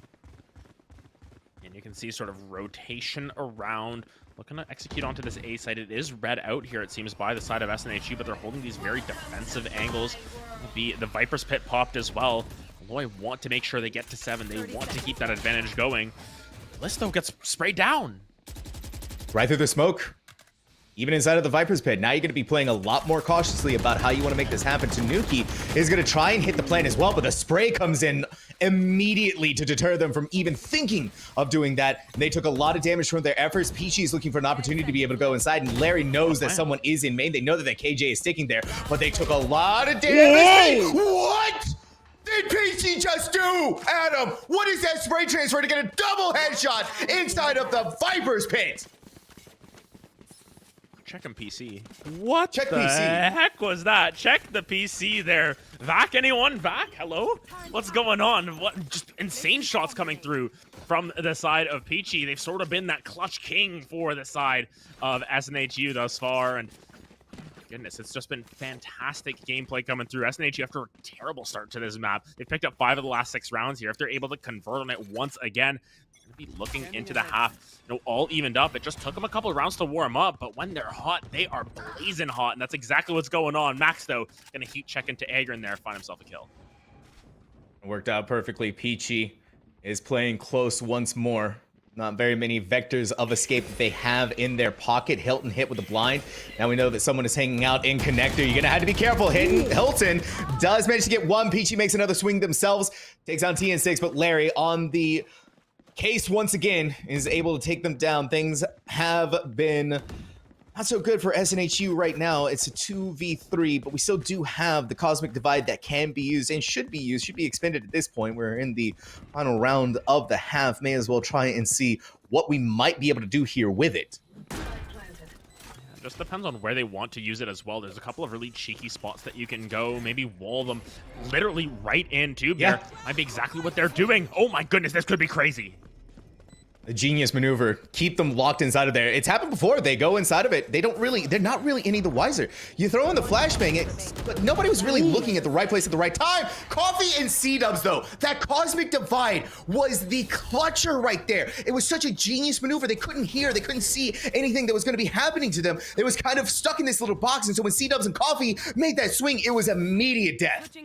And you can see sort of rotation around. Looking to execute onto this A side. It is red out here, it seems, by the side of SNHU, but they're holding these very defensive angles. The Viper's Pit popped as well. Molloy want to make sure they get to 7. They want to keep that advantage going. Bliss, though, gets sprayed down. right through the smoke. Even inside of the Viper's pit. Now you're going to be playing a lot more cautiously about how you want to make this happen. Tanuki is going to try and hit the plan as well, but the spray comes in immediately to deter them from even thinking of doing that. And they took a lot of damage from their efforts. Peachy is looking for an opportunity to be able to go inside, and Larry knows that someone is in main. They know that KJ is sticking there, but they took a lot of damage. What did Peachy just do, Adam? What is that spray transfer to get a double headshot inside of the Viper's pit? Check him PC. What Check the PC. heck was that? Check the PC there. Vac, anyone? Vac, hello? What's going on? What? Just insane shots coming through from the side of Peachy. They've sort of been that clutch king for the side of SNHU thus far, and goodness, it's just been fantastic gameplay coming through. SNHU, after a terrible start to this map, they picked up 5 of the last 6 rounds here. If they're able to convert on it once again, be looking into the half, all evened up. It just took them a couple of rounds to warm up, but when they're hot, they are blazing hot, and that's exactly what's going on. Max, though, gonna heat check into Agron there, find himself a kill. It worked out perfectly. Peachy is playing close once more. Not very many vectors of escape that they have in their pocket. Hilton hit with the blind. Now we know that someone is hanging out in connector. You're gonna have to be careful. Hilton does manage to get one. Peachy makes another swing themselves. Takes on TN6, but Larry on the case once again is able to take them down. Things have been not so good for SNHU right now. It's a 2v3, but we still do have the Cosmic Divide that can be used and should be expended at this point. We're in the final round of the half. May as well try and see what we might be able to do here with it. It just depends on where they want to use it as well. There's a couple of really cheeky spots that you can go, maybe wall them literally right in tube there. Might be exactly what they're doing. Oh my goodness, this could be crazy. The genius maneuver, keep them locked inside of there. It's happened before. They go inside of it. They're not really any the wiser. You throw in the flashbang, but nobody was really looking at the right place at the right time. Coffee and C-dubs, though. That Cosmic Divide was the clutcher right there. It was such a genius maneuver. They couldn't hear, they couldn't see anything that was going to be happening to them. They was kind of stuck in this little box, and so when C-dubs and Coffee made that swing, it was immediate death.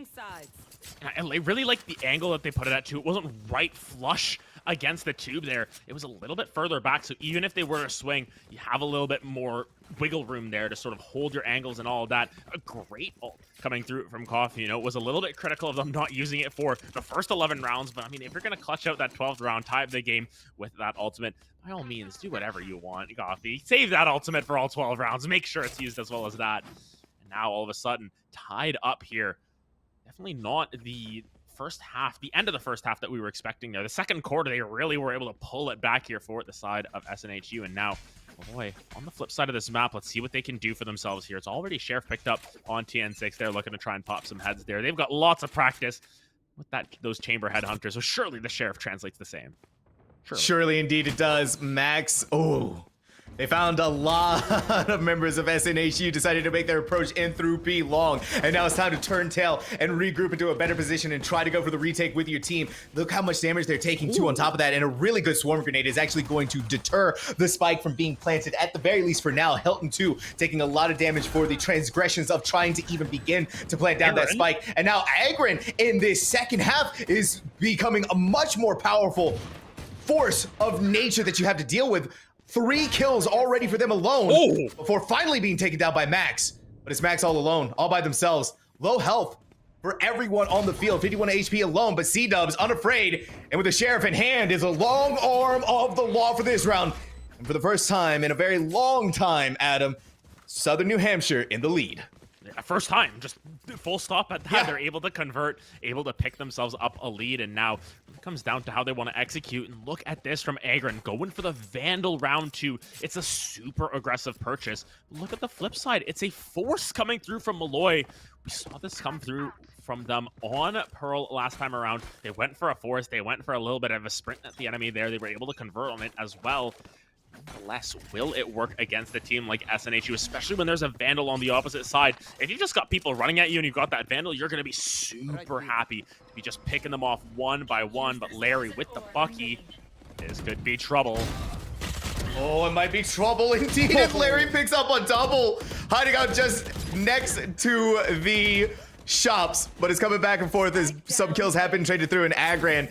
I really like the angle that they put it at, too. It wasn't right flush against the tube there. It was a little bit further back, so even if they were to swing, you have a little bit more wiggle room there to sort of hold your angles and all of that. A great ult coming through from Coffee. It was a little bit critical of them not using it for the first 11 rounds, but I mean, if you're going to clutch out that 12th round, tie up the game with that ultimate, by all means, do whatever you want, Coffee. Save that ultimate for all 12 rounds. Make sure it's used as well as that. And now, all of a sudden, tied up here. Definitely not the first half, the end of the first half that we were expecting there. The second quarter, they really were able to pull it back here for the side of SNHU. And now, oh boy, on the flip side of this map, let's see what they can do for themselves here. It's already Sheriff picked up on TN6. They're looking to try and pop some heads there. They've got lots of practice with those chamber headhunters, so surely the Sheriff translates the same. Surely indeed it does. Max, they found a lot of members of SNHU decided to make their approach in through B long, and now it's time to turn tail and regroup into a better position and try to go for the retake with your team. Look how much damage they're taking too on top of that, and a really good swarm grenade is actually going to deter the spike from being planted, at the very least for now. Hilton too taking a lot of damage for the transgressions of trying to even begin to plant down that spike, and now Agron in this second half is becoming a much more powerful force of nature that you have to deal with. 3 kills already for them alone before finally being taken down by Max. But it's Max all alone, all by themselves. Low health for everyone on the field, 51 HP alone, but C-Dubs unafraid, and with the Sheriff in hand is a long arm of the law for this round. And for the first time in a very long time, Adam, Southern New Hampshire in the lead. First time, just full stop at that. They're able to convert, able to pick themselves up a lead, and now it comes down to how they want to execute. And look at this from Agron, going for the Vandal round 2. It's a super aggressive purchase. Look at the flip side. It's a force coming through from Molloy. We saw this come through from them on Pearl last time around. They went for a force. They went for a little bit of a sprint at the enemy there. They were able to convert on it as well. Nonetheless, will it work against a team like SNHU, especially when there's a Vandal on the opposite side? If you've just got people running at you and you've got that Vandal, you're going to be super happy to be just picking them off one by one. But Larry with the Bucky, this could be trouble. Oh, it might be trouble indeed if Larry picks up a double. Hiding out just next to the shops, but it's coming back and forth as some kills have been traded through, and Agran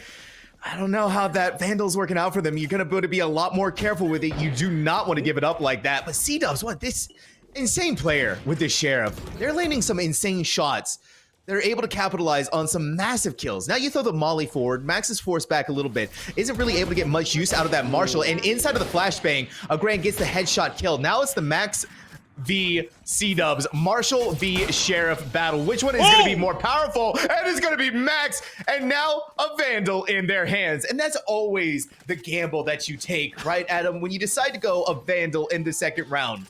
I don't know how that Vandal's working out for them. You're going to be a lot more careful with it. You do not want to give it up like that. But C-Dubs, what? This insane player with this Sheriff. They're landing some insane shots. They're able to capitalize on some massive kills. Now you throw the Molly forward. Max is forced back a little bit. Isn't really able to get much use out of that Marshall. And inside of the flashbang, Grant gets the headshot kill. Now it's the Max v C-Dubs, Marshall v Sheriff battle. Which one is going to be more powerful? And it's going to be Max, and now a Vandal in their hands. And that's always the gamble that you take, right, Adam, when you decide to go a Vandal in the second round.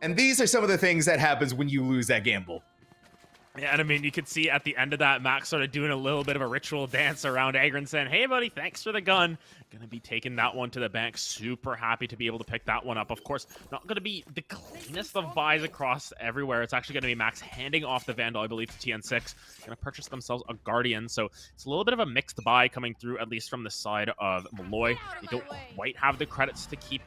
And these are some of the things that happens when you lose that gamble. Yeah, and I mean, you could see at the end of that, Max sort of doing a little bit of a ritual dance around Agron, saying, hey, buddy, thanks for the gun. Going to be taking that one to the bank. Super happy to be able to pick that one up. Of course, not going to be the cleanest of buys across everywhere. It's actually going to be Max handing off the Vandal, I believe, to TN6. Going to purchase themselves a Guardian. So it's a little bit of a mixed buy coming through, at least from the side of Molloy. They don't quite have the credits to keep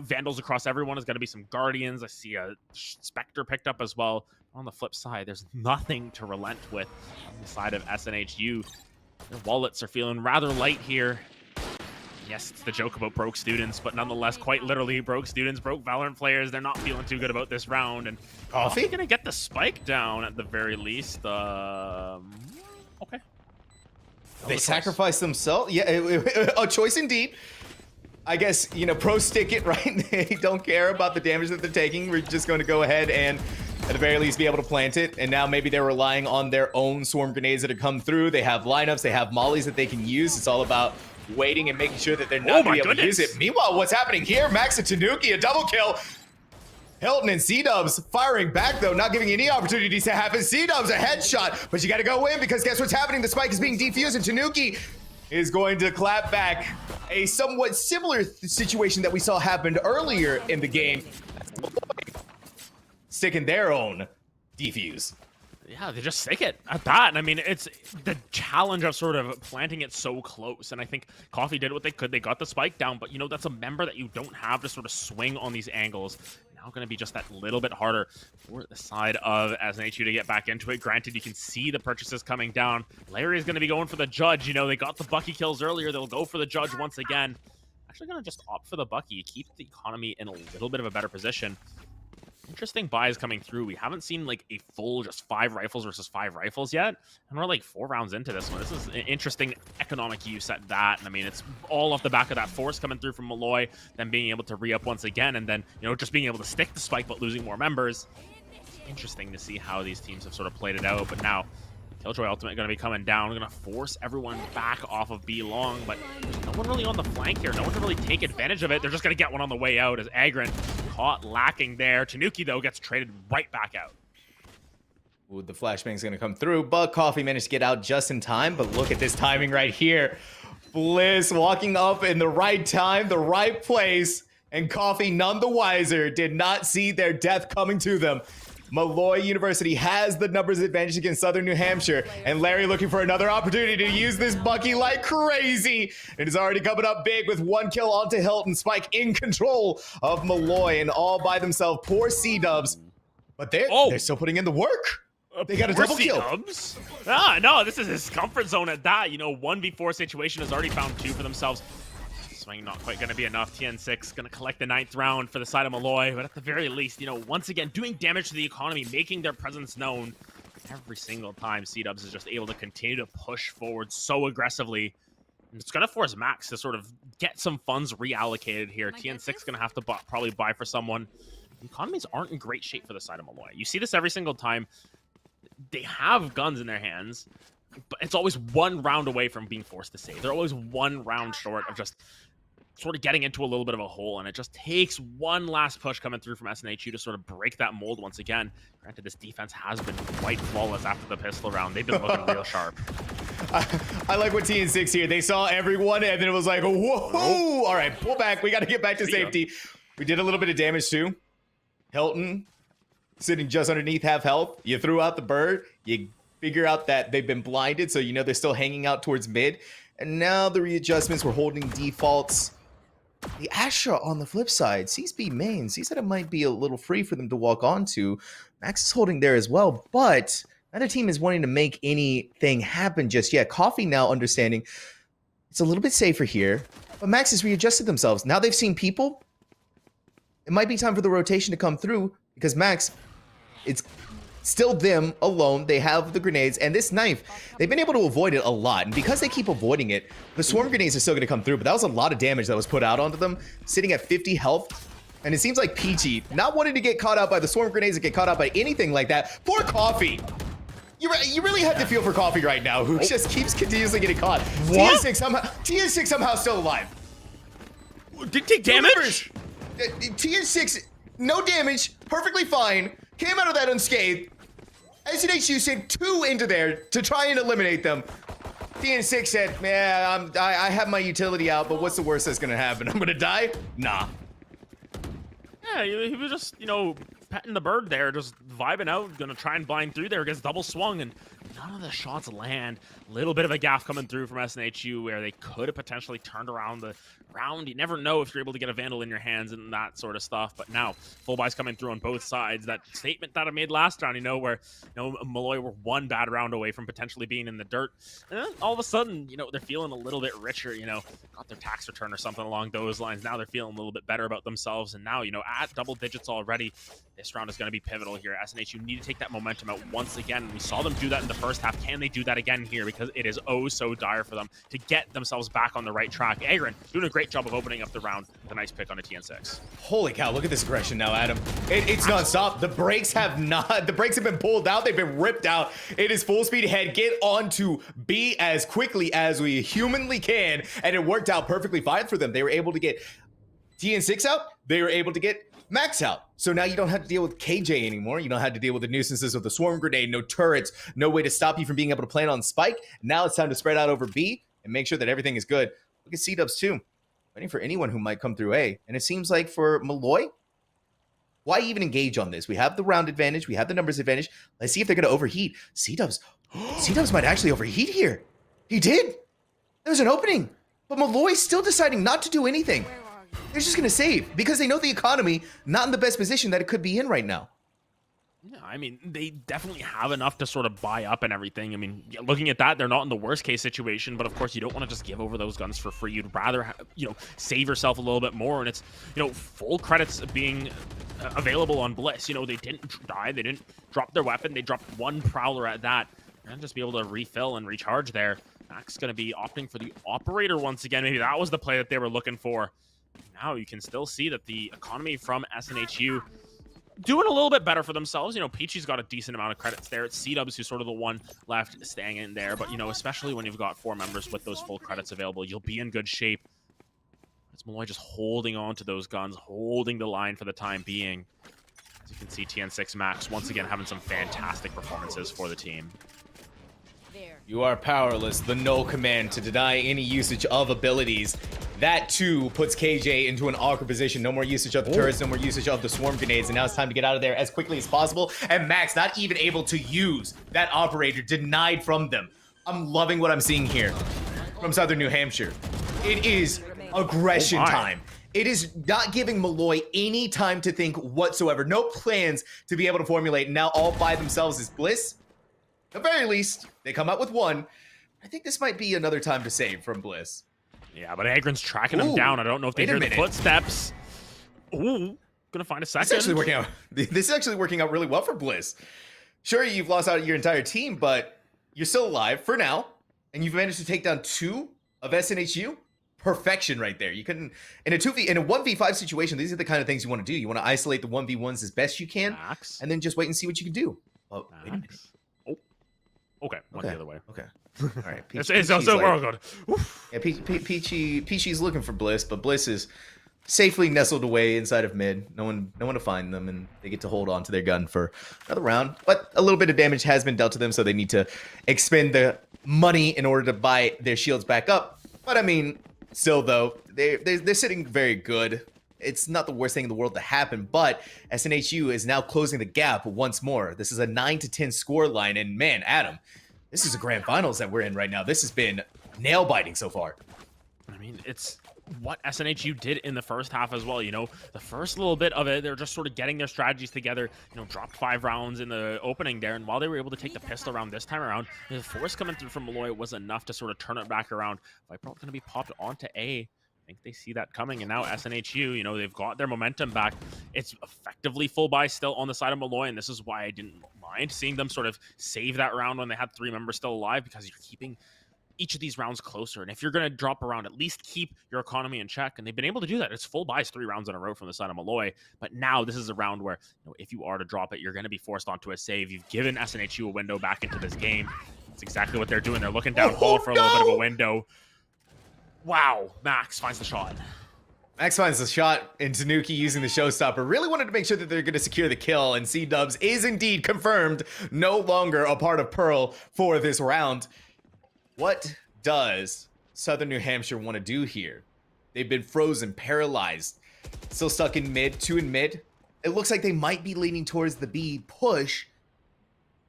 Vandals across everyone. Is going to be some Guardians. I see a Spectre picked up as well. On the flip side, there's nothing to relent with on the side of SNHU. Their wallets are feeling rather light here. Yes, it's the joke about broke students, but nonetheless, quite literally, broke students, broke Valorant players. They're not feeling too good about this round. And Coffee gonna get the spike down at the very least. Okay. They sacrifice themselves. Yeah, a choice indeed. I guess, you know, pro stick it, right? They don't care about the damage that they're taking. We're just going to go ahead and at the very least be able to plant it. And now maybe they're relying on their own swarm grenades that have come through. They have lineups, they have mollies that they can use. It's all about waiting and making sure that they're not going to be able to use it. Meanwhile, what's happening here? Max and Tanuki, a double kill. Hilton and C-Dubs firing back, though, not giving any opportunities to happen. C-Dubs a headshot, but you got to go in because guess what's happening? The spike is being defused, and Tanuki is going to clap back. A somewhat similar situation that we saw happened earlier in the game. Sticking their own defuse. Yeah, they just stick it at that. And I mean, it's the challenge of sort of planting it so close. And I think Coffee did what they could. They got the spike down, but you know, that's a member that you don't have to sort of swing on these angles. Now going to be just that little bit harder for the side of SNHU to get back into it. Granted, you can see the purchases coming down. Larry is going to be going for the Judge. You know, they got the Bucky kills earlier. They'll go for the Judge once again. Actually going to just opt for the Bucky. Keep the economy in a little bit of a better position. Interesting buys coming through. We haven't seen like a full just 5 rifles versus 5 rifles yet, and we're like 4 rounds into this one. This is an interesting economic use at that. And I mean, it's all off the back of that force coming through from Molloy, then being able to re-up once again, and then, you know, just being able to stick the spike but losing more members. Interesting to see how these teams have sort of played it out. But now Killjoy Ultimate going to be coming down. We're going to force everyone back off of B long, but there's no one really on the flank here. No one can really take advantage of it. They're just going to get one on the way out as Agron caught lacking there. Tanuki, though, gets traded right back out. Ooh, the flashbang's going to come through, but Coffee managed to get out just in time. But look at this timing right here. Bliss walking up in the right time, the right place, and Coffee, none the wiser, did not see their death coming to them. Molloy University has the numbers advantage against Southern New Hampshire, and Larry looking for another opportunity to use this Bucky like crazy. It is already coming up big with 1 kill onto Hilton. Spike in control of Molloy and all by themselves. Poor C-Dubs, but they're still putting in the work. They got a double kill. No, this is his comfort zone at that. You know, 1v4 situation has already found 2 for themselves. Swing not quite going to be enough. TN6 going to collect the 9th round for the side of Molloy, but at the very least, you know, once again, doing damage to the economy, making their presence known every single time. C-Dubs is just able to continue to push forward so aggressively. And it's going to force Max to sort of get some funds reallocated here. TN6 going to have to probably buy for someone. The economies aren't in great shape for the side of Molloy. You see this every single time. They have guns in their hands, but it's always 1 round away from being forced to save. They're always 1 round short of just sort of getting into a little bit of a hole, and it just takes one last push coming through from SNHU to sort of break that mold once again. Granted, this defense has been quite flawless after the pistol round. They've been looking real sharp. I like what TN6 here. They saw everyone, and then it was like, whoa! All right, pull back. We got to get back to safety. We did a little bit of damage too. Hilton sitting just underneath half health. You threw out the bird. You figure out that they've been blinded, so you know they're still hanging out towards mid. And now the readjustments, we're holding defaults. The Astra on the flip side sees B main, sees that it might be a little free for them to walk onto. Max is holding there as well, but neither team is wanting to make anything happen just yet. Coffee now understanding It's a little bit safer here. But Max has readjusted themselves. Now they've seen people. It might be time for the rotation to come through because Max, it's still them alone. They have the grenades and this knife. They've been able to avoid it a lot. And because they keep avoiding it, the swarm grenades are still going to come through. But that was a lot of damage that was put out onto them, sitting at 50 health. And it seems like Peachy, not wanting to get caught out by the swarm grenades or get caught out by anything like that. Poor Coffee. You really have to feel for Coffee right now, who just keeps continuously getting caught. What? TN6 somehow still alive. Did take damage? TN6, no damage, perfectly fine. Came out of that unscathed. SNHU sent 2 into there to try and eliminate them. TN6 said, man, I have my utility out, but what's the worst that's gonna happen? I'm gonna die? Nah. Yeah, he was just, you know, petting the bird there, just vibing out, gonna try and blind through there, gets double swung, and none of the shots land. Little bit of a gaff coming through from SNHU where they could have potentially turned around the round. You never know if you're able to get a Vandal in your hands and that sort of stuff, but now full buys coming through on both sides. That statement that I made last round, you know, where, you know, Molloy were 1 bad round away from potentially being in the dirt, and then all of a sudden, you know, they're feeling a little bit richer, you know, got their tax return or something along those lines. Now they're feeling a little bit better about themselves, and now, you know, at double digits already, this round is going to be pivotal here. SNHU need to take that momentum out once again. We saw them do that in the first half. Can they do that again here? Because it is oh so dire for them to get themselves back on the right track. Agron doing a great job of opening up the round with a nice pick on a TN6. Holy cow, look at this aggression now, Adam. It's non-stop. The brakes have been pulled out. They've been ripped out. It is full speed ahead. Get on to B as quickly as we humanly can. And it worked out perfectly fine for them. They were able to get TN6 out. They were able to get Max out. So now you don't have to deal with KJ anymore. You don't have to deal with the nuisances of the swarm grenade, no turrets, no way to stop you from being able to plan on Spike. Now it's time to spread out over B and make sure that everything is good. Look at C-dubs too. Waiting for anyone who might come through A. And it seems like for Molloy, why even engage on this? We have the round advantage. We have the numbers advantage. Let's see if they're going to overheat. C-dubs might actually overheat here. He did. There's an opening. But Molloy's still deciding not to do anything. They're just going to save because they know the economy not in the best position that it could be in right now. Yeah, I mean, they definitely have enough to sort of buy up and everything. I mean, looking at that, they're not in the worst case situation, but of course you don't want to just give over those guns for free. You'd rather, you know, save yourself a little bit more, and it's, you know, full credits being available on Bliss. You know, they didn't die, they didn't drop their weapon, they dropped 1 Prowler at that, and just be able to refill and recharge there. Max going to be opting for the Operator once again. Maybe that was the play that they were looking for. Now you can still see that the economy from SNHU doing a little bit better for themselves. You know, Peachy's got a decent amount of credits there. It's C-dubs who's sort of the one left staying in there. But, you know, especially when you've got 4 members with those full credits available, you'll be in good shape. It's Molloy just holding on to those guns, holding the line for the time being. As you can see, TN6 Max once again having some fantastic performances for the team. You are powerless. The null command to deny any usage of abilities. That too puts KJ into an awkward position. No more usage of the turrets, no more usage of the swarm grenades, and now it's time to get out of there as quickly as possible. And Max not even able to use that operator, denied from them. I'm loving what I'm seeing here from Southern New Hampshire. It is aggression time. It is not giving Molloy any time to think whatsoever. No plans to be able to formulate. And now all by themselves is Bliss. At the very least, they come out with 1. I think this might be another time to save from Bliss. Yeah, but Agron's tracking him down. I don't know if they hear the footsteps. Ooh, gonna find a second. This is actually working out really well for Bliss. Sure, you've lost out your entire team, but you're still alive for now, and you've managed to take down 2 of SNHU. Perfection right there. You couldn't in a 1v5 situation. These are the kind of things you want to do. You want to isolate the 1v1s as best you can, and then just wait and see what you can do. Oh, wait a minute. Okay, went the other way. Okay. All right. It's also like, good. Yeah, Peachy's looking for Bliss, but Bliss is safely nestled away inside of mid. No one to find them, and they get to hold on to their gun for another round. But a little bit of damage has been dealt to them, so they need to expend the money in order to buy their shields back up. But I mean, still though, they're sitting very good. It's not the worst thing in the world to happen, but SNHU is now closing the gap once more. This is a 9-10 score line, and man, Adam, this is a grand finals that we're in right now. This has been nail-biting so far. I mean, it's what SNHU did in the first half as well. You know, the first little bit of it, they're just sort of getting their strategies together. You know, dropped 5 rounds in the opening there, and while they were able to take the pistol round this time around, the force coming through from Molloy was enough to sort of turn it back around. Viper going to be popped onto A. I think they see that coming, and now SNHU, you know, they've got their momentum back. It's effectively full buy still on the side of Molloy, and this is why I didn't mind seeing them sort of save that round when they had 3 members still alive, because you're keeping each of these rounds closer. And if you're going to drop around, at least keep your economy in check. And they've been able to do that. It's full buys 3 rounds in a row from the side of Molloy. But now this is a round where, you know, if you are to drop it, you're going to be forced onto a save. You've given SNHU a window back into this game. That's exactly what they're doing. They're looking down hole for a little bit of a window. Wow. Max finds the shot. Max finds the shot, and Tanuki using the showstopper really wanted to make sure that they're going to secure the kill, and C-Dubs is indeed confirmed no longer a part of Pearl for this round. What does Southern New Hampshire want to do here? They've been frozen, paralyzed, still stuck in mid, 2 in mid. It looks like they might be leaning towards the B push,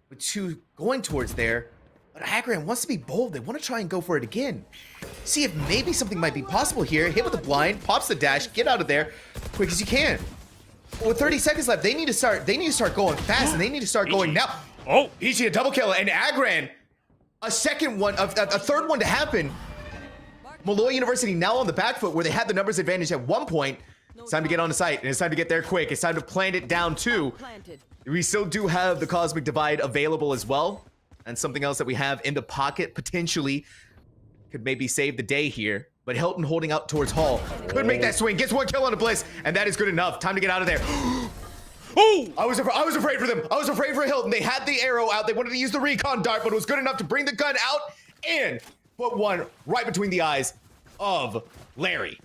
with 2 going towards there. But Agran wants to be bold. They want to try and go for it again. See if maybe something might be possible here. Hit with the blind, pops the dash, get out of there quick as you can. With 30 seconds left, they need to start going fast, and they need to start going now. Oh, Ichi a double kill, and Agran a second one, a third one to happen. Molloy University now on the back foot where they had the numbers advantage at one point. It's time to get on the site, and it's time to get there quick. It's time to plant it down too. We still do have the Cosmic Divide available as well. And something else that we have in the pocket potentially could maybe save the day here. But Hilton holding out towards Hall. Could make that swing. Gets 1 kill on the Bliss, and that is good enough. Time to get out of there. Oh! I was afraid for them. I was afraid for Hilton. They had the arrow out. They wanted to use the recon dart, but it was good enough to bring the gun out and put one right between the eyes of Larry.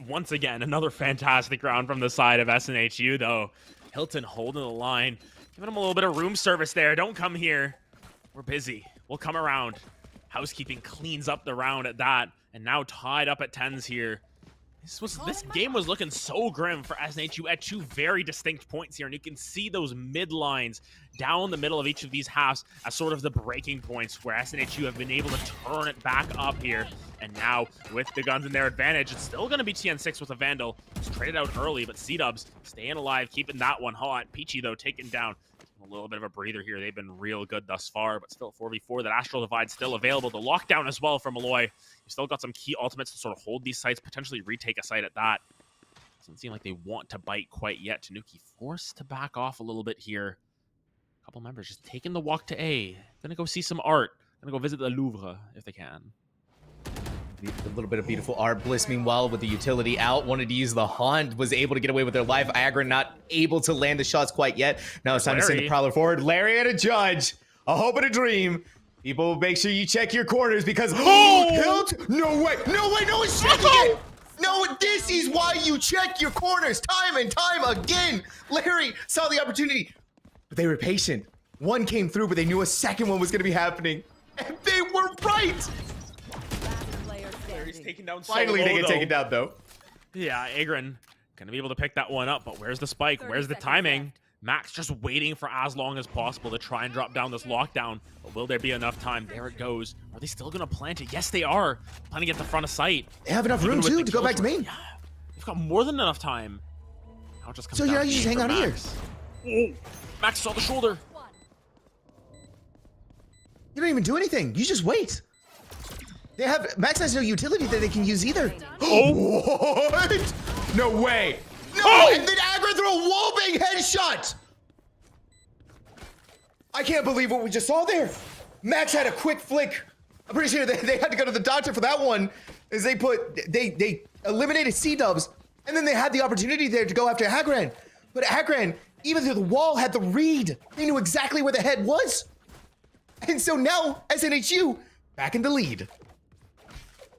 Once again, another fantastic round from the side of SNHU, though. Hilton holding the line. Giving him a little bit of room service there. Don't come here. We're busy. We'll come around. Housekeeping cleans up the round at that. And now tied up at 10s here. This game was looking so grim for SNHU at 2 very distinct points here, and you can see those mid lines down the middle of each of these halves as sort of the breaking points where SNHU have been able to turn it back up here. And now, with the guns in their advantage, it's still going to be TN6 with a Vandal. It's traded out early, but C-Dubs staying alive, keeping that one hot. Peachy, though, taken down. A little bit of a breather here. They've been real good thus far, but still 4v4. That Astral Divide still available. The lockdown as well from Molloy. You've still got some key ultimates to sort of hold these sites, potentially retake a site at that. Doesn't seem like they want to bite quite yet. Tanuki forced to back off a little bit here. A couple members just taking the walk to A. Gonna go see some art. Gonna go visit the Louvre if they can. A little bit of beautiful art. Bliss, meanwhile, with the utility out, wanted to use the Haunt, was able to get away with their life. Agran not able to land the shots quite yet. Now it's time to send the Prowler forward. Larry and a Judge. A hope and a dream. People, make sure you check your corners because... Oh! Hilt? No way. No way. No one's checking it. No, this is why you check your corners time and time again. Larry saw the opportunity, but they were patient. One came through, but they knew a second one was going to be happening. And they were right. Taken down Finally, they get taken down, though. Yeah, Agran gonna be able to pick that one up, but where's the spike? Where's the timing? Max just waiting for as long as possible to try and drop down this lockdown. But will there be enough time? There it goes. Are they still gonna plant it? Yes, they are. Planting at the front of sight. They have enough room, too, to go back to main. Yeah, they've got more than enough time. Now it just comes so, down you just hang out here. Oh, Max saw the shoulder. You don't even do anything. You just wait. They have Max has no utility that they can use either. Oh, what? No way. No, oh! And then Agran threw a wallbang headshot. I can't believe what we just saw there. Max had a quick flick. I'm pretty sure they had to go to the doctor for that one. As they eliminated C-Dubs, and then they had the opportunity there to go after Agran. But Agran, even through the wall, had the read. They knew exactly where the head was. And so now, SNHU back in the lead.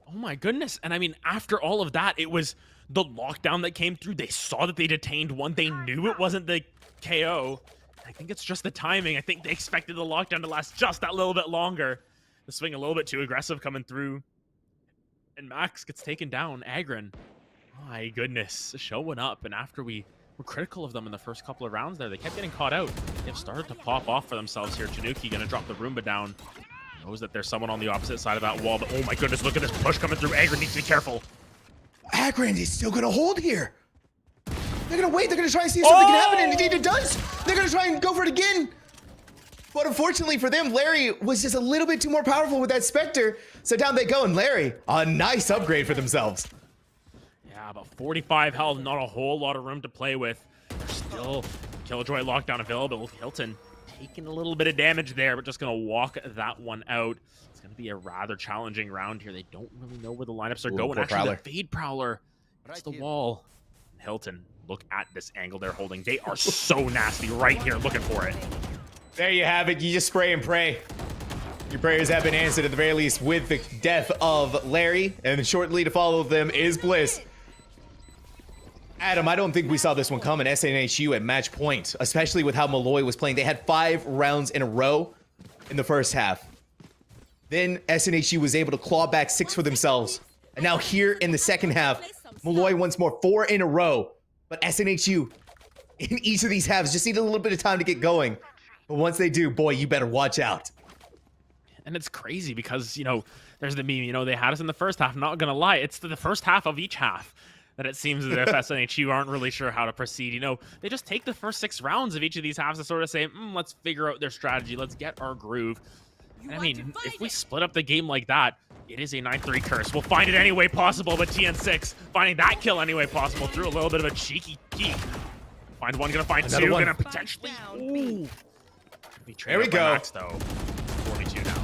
Oh my goodness. And I mean, after all of that, it was the lockdown that came through. They saw that they detained one. They knew it wasn't the KO. I think it's just the timing. I think they expected the lockdown to last just that little bit longer. The swing a little bit too aggressive coming through. And Max gets taken down. Agran. My goodness. Showing up. And after we were critical of them in the first couple of rounds there, they kept getting caught out. They've started to pop off for themselves here. Tanuki going to drop the Roomba down. Knows that there's someone on the opposite side of that wall, but oh my goodness, look at this push coming through. Agron needs to be careful. Agron is still gonna hold here. They're gonna wait, they're gonna try and see if something can happen, and indeed it does. They're gonna try and go for it again. But unfortunately for them, Larry was just a little bit too more powerful with that Spectre. So down they go, and Larry, a nice upgrade for themselves. Yeah, about 45 health, not a whole lot of room to play with. There's still Killjoy lockdown available with Hilton taking a little bit of damage there, but just gonna walk that one out. It's gonna be a rather challenging round here. They don't really know where the lineups are going. Actually, Prowler. the Fade Prowler hits the wall. And Hilton, look at this angle they're holding. They are so nasty right here, looking for it. There you have it. You just spray and pray. Your prayers have been answered at the very least with the death of Larry, and shortly to follow them is Bliss. Adam, I don't think we saw this one coming. SNHU at match point, especially with how Molloy was playing. They had 5 rounds in a row in the first half. Then SNHU was able to claw back 6 for themselves. And now here in the second half, Molloy once more 4 in a row. But SNHU, in each of these halves, just need a little bit of time to get going. But once they do, boy, you better watch out. And it's crazy because, you know, there's the meme, you know, they had us in the first half. Not going to lie, it's the first half of each half that it seems as if SNHU aren't really sure how to proceed. You know, they just take the first 6 rounds of each of these halves to sort of say, let's figure out their strategy. Let's get our groove. And I mean, if we split up the game like that, it is a 9-3 curse. We'll find it any way possible, but TN6 finding that kill any way possible through a little bit of a cheeky peek. Find one, gonna find Another 2, one. gonna potentially... Ooh. There we go. Max, though. 42 now.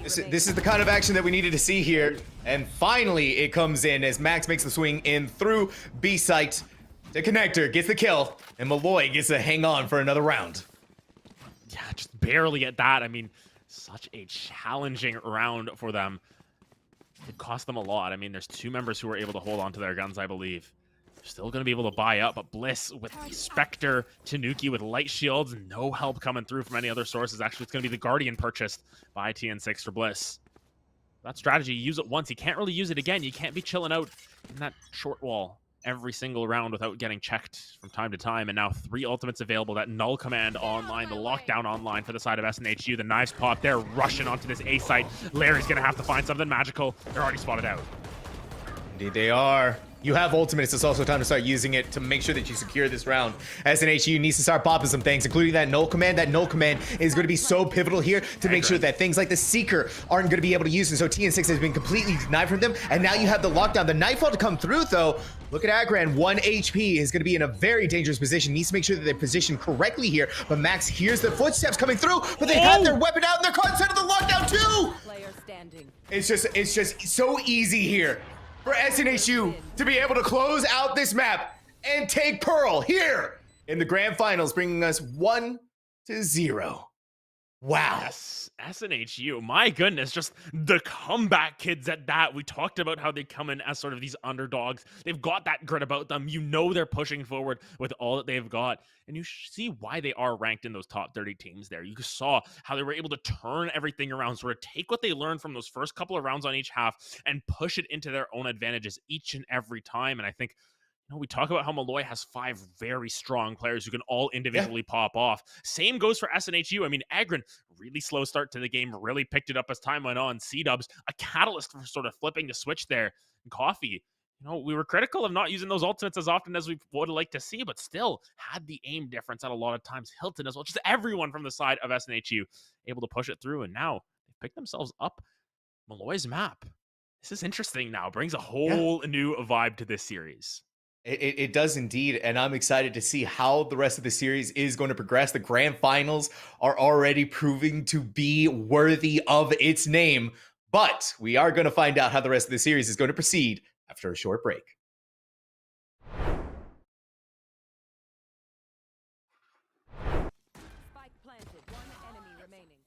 This is the kind of action that we needed to see here. And finally, it comes in as Max makes the swing in through B-site. The connector gets the kill, and Molloy gets to hang on for another round. Yeah, just barely at that. I mean, such a challenging round for them. It cost them a lot. I mean, there's 2 members who were able to hold on to their guns, I believe. They're still going to be able to buy up, but Bliss with the Spectre, Tanuki with light shields, no help coming through from any other sources. Actually, it's going to be the Guardian purchased by TN6 for Bliss. That strategy, you use it once. You can't really use it again. You can't be chilling out in that short wall every single round without getting checked from time to time. And now 3 ultimates available. That null command online, the lockdown online for the side of SNHU. The knives pop. They're rushing onto this A site. Larry's going to have to find something magical. They're already spotted out. Indeed they are. You have ultimates. It's also time to start using it to make sure that you secure this round. SNHU needs to start popping some things, including that null command. That null command is going to be so pivotal here to make sure that things like the Seeker aren't going to be able to use it. So TN6 has been completely denied from them. And now you have the lockdown. The Nightfall to come through, though. Look at Agran. 1 HP is going to be in a very dangerous position. Needs to make sure that they're positioned correctly here. But Max hears the footsteps coming through, but they have their weapon out and they're caught inside of the lockdown, too. It's just so easy here for SNHU to be able to close out this map and take Pearl here in the grand finals, bringing us 1-0. Wow. Yes, SNHU, my goodness, just the comeback kids at that. We talked about how they come in as sort of these underdogs. They've got that grit about them. You know they're pushing forward with all that they've got. And you see why they are ranked in those top 30 teams there. You saw how they were able to turn everything around, sort of take what they learned from those first couple of rounds on each half and push it into their own advantages each and every time. And I think, you know, we talk about how Molloy has 5 very strong players who can all individually pop off. Same goes for SNHU. I mean, Agron, really slow start to the game, really picked it up as time went on. C-Dubs, a catalyst for sort of flipping the switch there. And Coffee, you know, we were critical of not using those ultimates as often as we would like to see, but still had the aim difference at a lot of times. Hilton as well, just everyone from the side of SNHU able to push it through. And now they've picked themselves up Molloy's map. This is interesting now. Brings a whole new vibe to this series. It does indeed, and I'm excited to see how the rest of the series is going to progress. The grand finals are already proving to be worthy of its name, but we are going to find out how the rest of the series is going to proceed after a short break. Spike planted, 1 enemy remaining.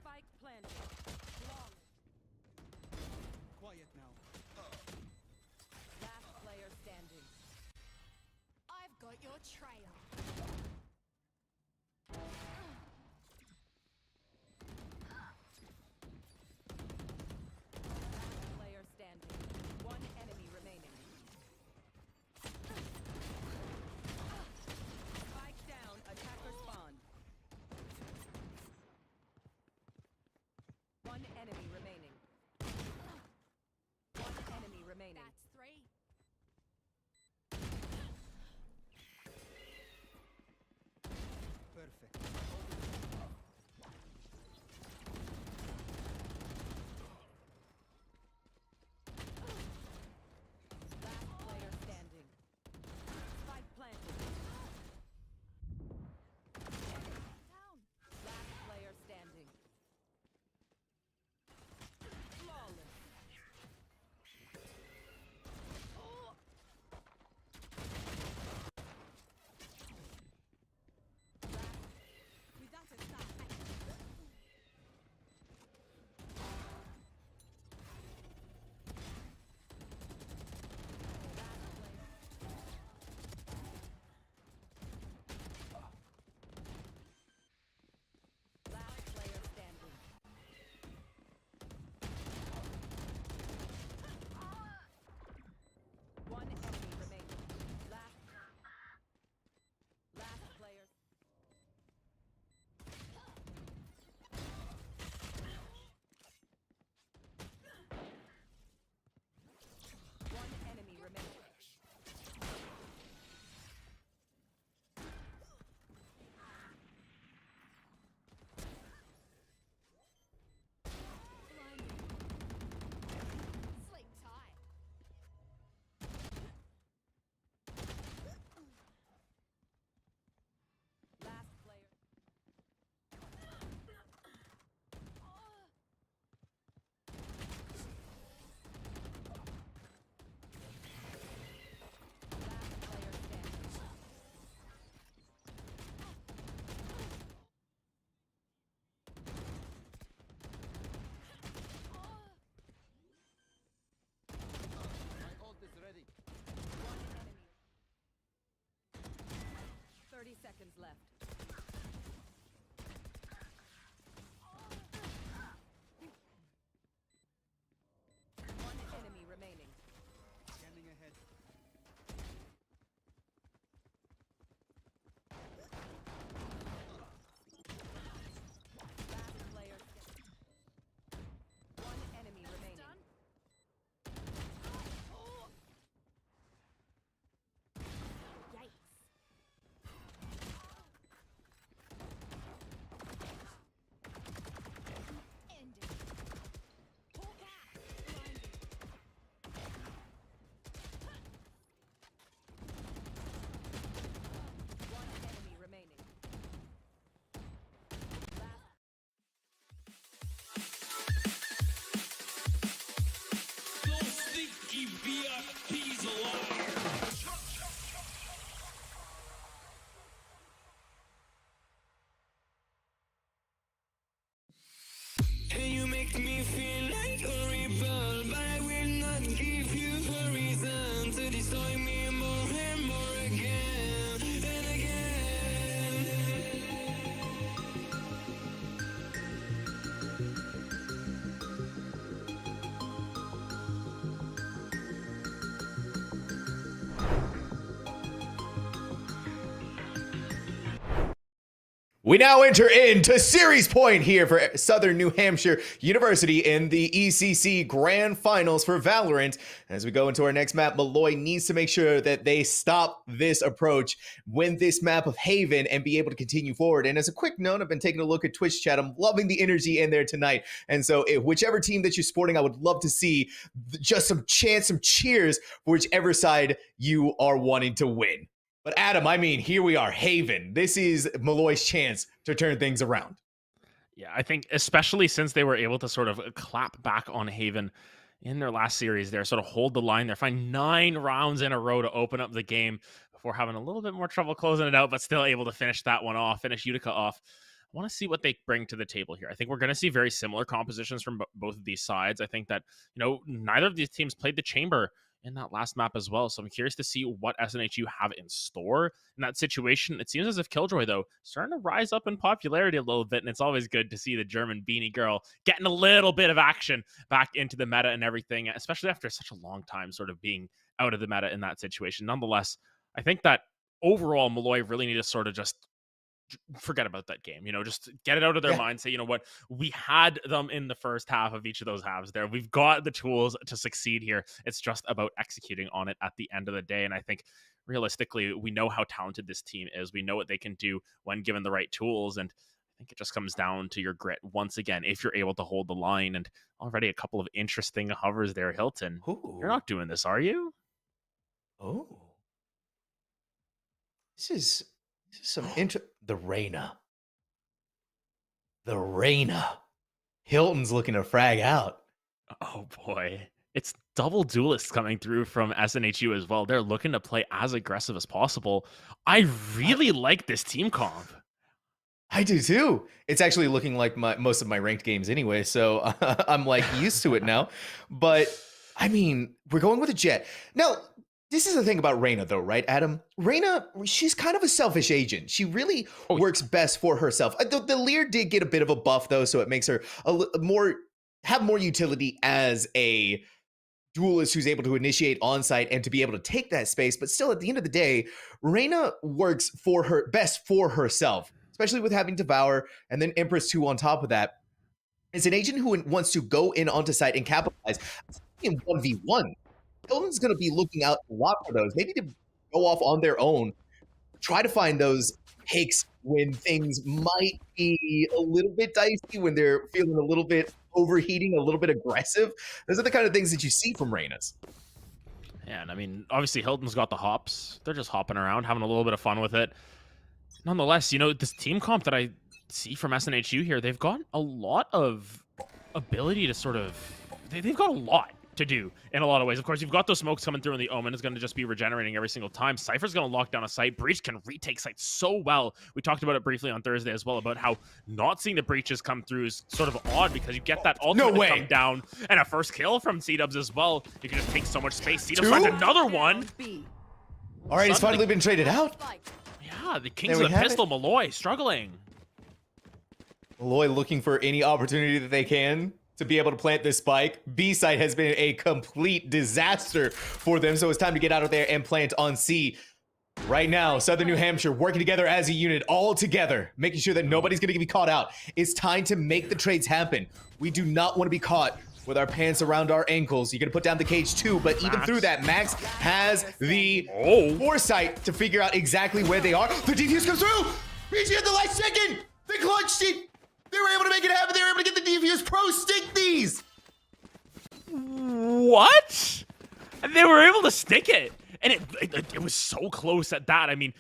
Spike planted. Quiet now. Last player standing. I've got your trail. Last player standing. 1 enemy remaining. Last player standing. Spike planted. Down. Last player standing. Flawless. Without a start. Last player standing. One enemy remaining. Last player. One enemy remaining. Sleep tight. Last player. Last player standing. My ult is ready. One enemy. 30 seconds left. One enemy remaining. Scanning ahead. Last player standing. One enemy remaining. Done. Yikes. End it. Hawk out. Blinded. One enemy remaining. Last Those stinky VIPs alive. And you make me feel like a rebel, but I will not give you a reason to destroy me more and more again and again. We now enter into series point here for Southern New Hampshire University in the ECC Grand Finals for Valorant. As we go into our next map, Molloy needs to make sure that they stop this approach, win this map of Haven, and be able to continue forward. And as a quick note, I've been taking a look at Twitch chat. I'm loving the energy in there tonight. And so whichever team that you're supporting, I would love to see just some chants, some cheers for whichever side you are wanting to win. But Adam, I mean, here we are, Haven. This is Molloy's chance to turn things around. Yeah, I think especially since they were able to sort of clap back on Haven in their last series there, sort of hold the line there, find 9 rounds in a row to open up the game before having a little bit more trouble closing it out, but still able to finish that one off, finish Utica off. I want to see what they bring to the table here. I think we're going to see very similar compositions from both of these sides. I think that, neither of these teams played the Chamber in that last map as well. So I'm curious to see what SNHU have in store in that situation. It seems as if Killjoy, though, starting to rise up in popularity a little bit, and it's always good to see the German beanie girl getting a little bit of action back into the meta and everything, especially after such a long time sort of being out of the meta in that situation. Nonetheless, I think that overall, Molloy really need to sort of just forget about that game. Just get it out of their Yeah. mind. Say, you know what, we had them in the first half of each of those halves there. We've got the tools to succeed here. It's just about executing on it at the end of the day. And I think realistically, we know how talented this team is. We know what they can do when given the right tools. And I think it just comes down to your grit once again, if you're able to hold the line. And already a couple of interesting hovers there, Hilton. Ooh. You're not doing this, are you? Oh. This is some the Reyna. The Reyna. Hilton's looking to frag out. Oh boy. It's double duelists coming through from SNHU as well. They're looking to play as aggressive as possible. I really like this team comp. I do too. It's actually looking like most of my ranked games anyway, so I'm like used to it now. But I mean, we're going with a Jet. Now, this is the thing about Reyna though, right, Adam? Reyna, she's kind of a selfish agent. She really works best for herself. The Lear did get a bit of a buff though, so it makes her have more utility as a duelist who's able to initiate onsite and to be able to take that space. But still, at the end of the day, Reyna works best for herself, especially with having Devour and then Empress 2 on top of that. It's an agent who wants to go in onto site and capitalize in 1v1. Hilton's going to be looking out a lot for those, maybe to go off on their own, try to find those takes when things might be a little bit dicey, when they're feeling a little bit overheating, a little bit aggressive. Those are the kind of things that you see from Reyna's. Yeah, and I mean, obviously Hilton's got the hops. They're just hopping around, having a little bit of fun with it. Nonetheless, this team comp that I see from SNHU here, they've got a lot of ability to sort of... They've got a lot to do in a lot of ways. Of course, you've got those smokes coming through, and the Omen is going to just be regenerating every single time. Cypher's going to lock down a site. Breach can retake sites so well. We talked about it briefly on Thursday as well, about how not seeing the breaches come through is sort of odd, because you get that ultimate to come down, and a first kill from C-Dubs as well. You can just take so much space. C-Dubs finds another one. B. All right, he's finally been traded out. Yeah, the Kings of the Pistol, Molloy, struggling. Molloy looking for any opportunity that they can to be able to plant this spike. B site has been a complete disaster for them, so it's time to get out of there and plant on C. Right now, Southern New Hampshire working together as a unit, all together, making sure that nobody's going to be caught out. It's time to make the trades happen. We do not want to be caught with our pants around our ankles. You're going to put down the cage too, but even through that, Max has the foresight to figure out exactly where they are. The defuse comes through! PG at the last second! They clutched it! They were able to make it happen. They were able to get the defuse. Pro stick these. What? They were able to stick it. And it was so close at that. I mean,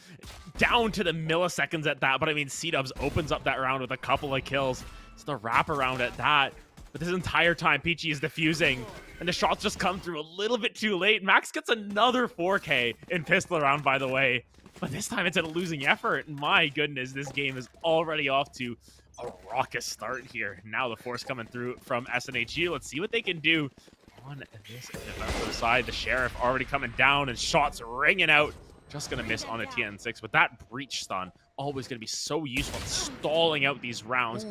down to the milliseconds at that. But I mean, C-Dubs opens up that round with a couple of kills. It's the wraparound at that. But this entire time, Peachy is defusing. And the shots just come through a little bit too late. Max gets another 4K in pistol round, by the way. But this time it's at a losing effort. My goodness, this game is already off to a raucous start here. Now the force coming through from SNHU. Let's see what they can do on this defensive side. The Sheriff already coming down and shots ringing out. Just going to miss on a TN6. But that breach stun, always going to be so useful in stalling out these rounds.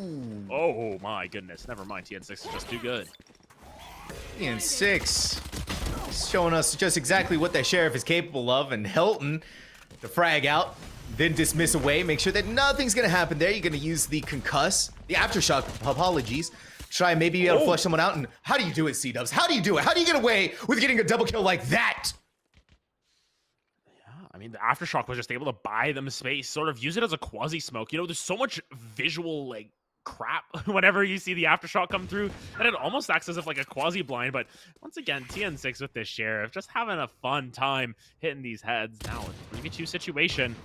Oh my goodness. Never mind. TN6 is just too good. TN6 showing us just exactly what that Sheriff is capable of. And Hilton, the frag out, then dismiss away, make sure that nothing's gonna happen there. You're gonna use the concuss, the aftershock, apologies, try and maybe be able to flush someone out. And how do you do it, C-Dubs? How do you do it? How do you get away with getting a double kill like that? Yeah, I mean, the aftershock was just able to buy them space, sort of use it as a quasi smoke. There's so much visual like crap whenever you see the aftershock come through, and it almost acts as if like a quasi blind. But once again, TN6 with this Sheriff just having a fun time hitting these heads. Now a 3v2 situation.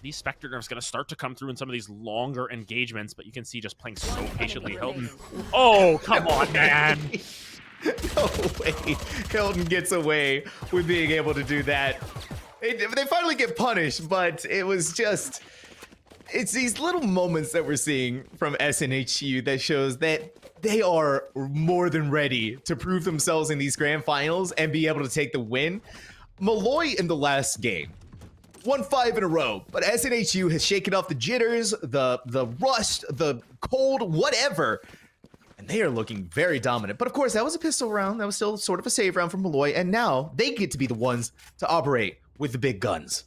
These Spectre nerfs going to start to come through in some of these longer engagements, but you can see just playing so patiently. Hilton. Oh, come on, man. No way. Hilton gets away with being able to do that. They finally get punished, but it was just... It's these little moments that we're seeing from SNHU that shows that they are more than ready to prove themselves in these grand finals and be able to take the win. Molloy in the last game won 5 in a row, but SNHU has shaken off the jitters, the rust, the cold, whatever, and they are looking very dominant. But of course, that was a pistol round. That was still sort of a save round for Molloy, and now they get to be the ones to operate with the big guns.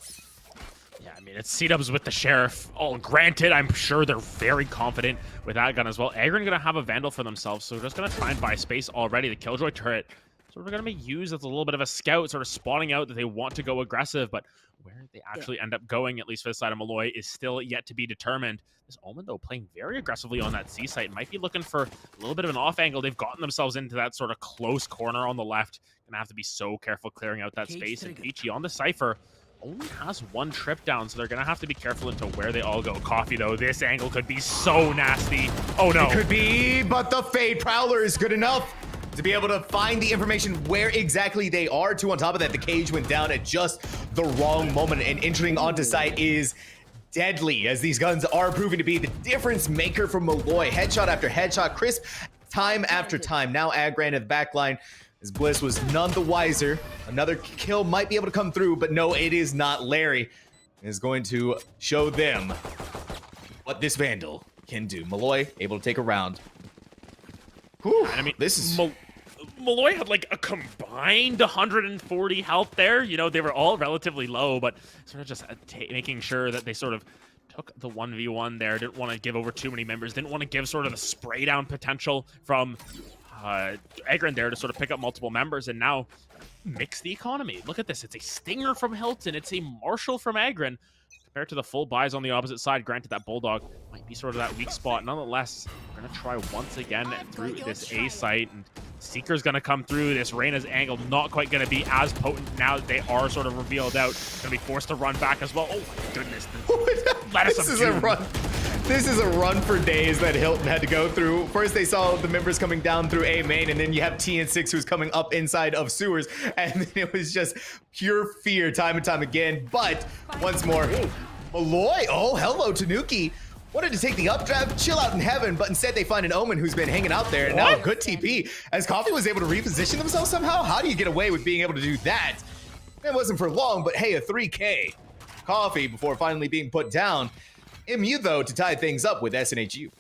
Yeah, I mean, mean, it's C-Dubs with the Sheriff. Oh, granted, I'm sure they're very confident with that gun as well. Agron gonna have a Vandal for themselves, so they're just gonna try and buy space already. The Killjoy turret sort of gonna be used as a little bit of a scout, sort of spotting out that they want to go aggressive, but where they actually end up going, at least for the side of Molloy, is still yet to be determined. This Omen, though, playing very aggressively on that C site, might be looking for a little bit of an off angle. They've gotten themselves into that sort of close corner on the left. Gonna have to be so careful clearing out that space. And Peachy on the Cypher only has one trip down, so they're gonna have to be careful into where they all go. Coffee, though, this angle could be so nasty. Oh no. It could be, but the Fade Prowler is good enough to be able to find the information where exactly they are. Two on top of that, the cage went down at just the wrong moment, and entering onto site is deadly, as these guns are proving to be the difference maker for Molloy. Headshot after headshot, crisp time after time. Now Agran at the back line, as Bliss was none the wiser. Another kill might be able to come through, but no, it is not. Larry is going to show them what this Vandal can do. Molloy able to take a round. Whew, I mean, this is... Molloy had like a combined 140 health there. You know, they were all relatively low, but sort of just making sure that they sort of took the 1v1 there. Didn't want to give over too many members. Didn't want to give sort of the spray down potential from Agron there to sort of pick up multiple members, and now mix the economy. Look at this. It's a Stinger from Hilton. It's a Marshall from Agron. Compared to the full buys on the opposite side, granted that Bulldog might be sort of that weak spot. Nonetheless, we're going to try once again through this A site, and Seeker's going to come through. This Reyna's angle not quite going to be as potent now that they are sort of revealed out. Going to be forced to run back as well. Oh my goodness. This is a run. This is a run for days that Hilton had to go through. First, they saw the members coming down through A main, and then you have TN6 who's coming up inside of sewers, and then it was just pure fear time and time again. But once more, Molloy, oh, hello, Tanuki. Wanted to take the updraft, chill out in heaven, but instead they find an Omen who's been hanging out there. And now good TP, as Coffee was able to reposition themselves somehow. How do you get away with being able to do that? It wasn't for long, but hey, a 3K. Coffee before finally being put down. MU, though, to tie things up with SNHU.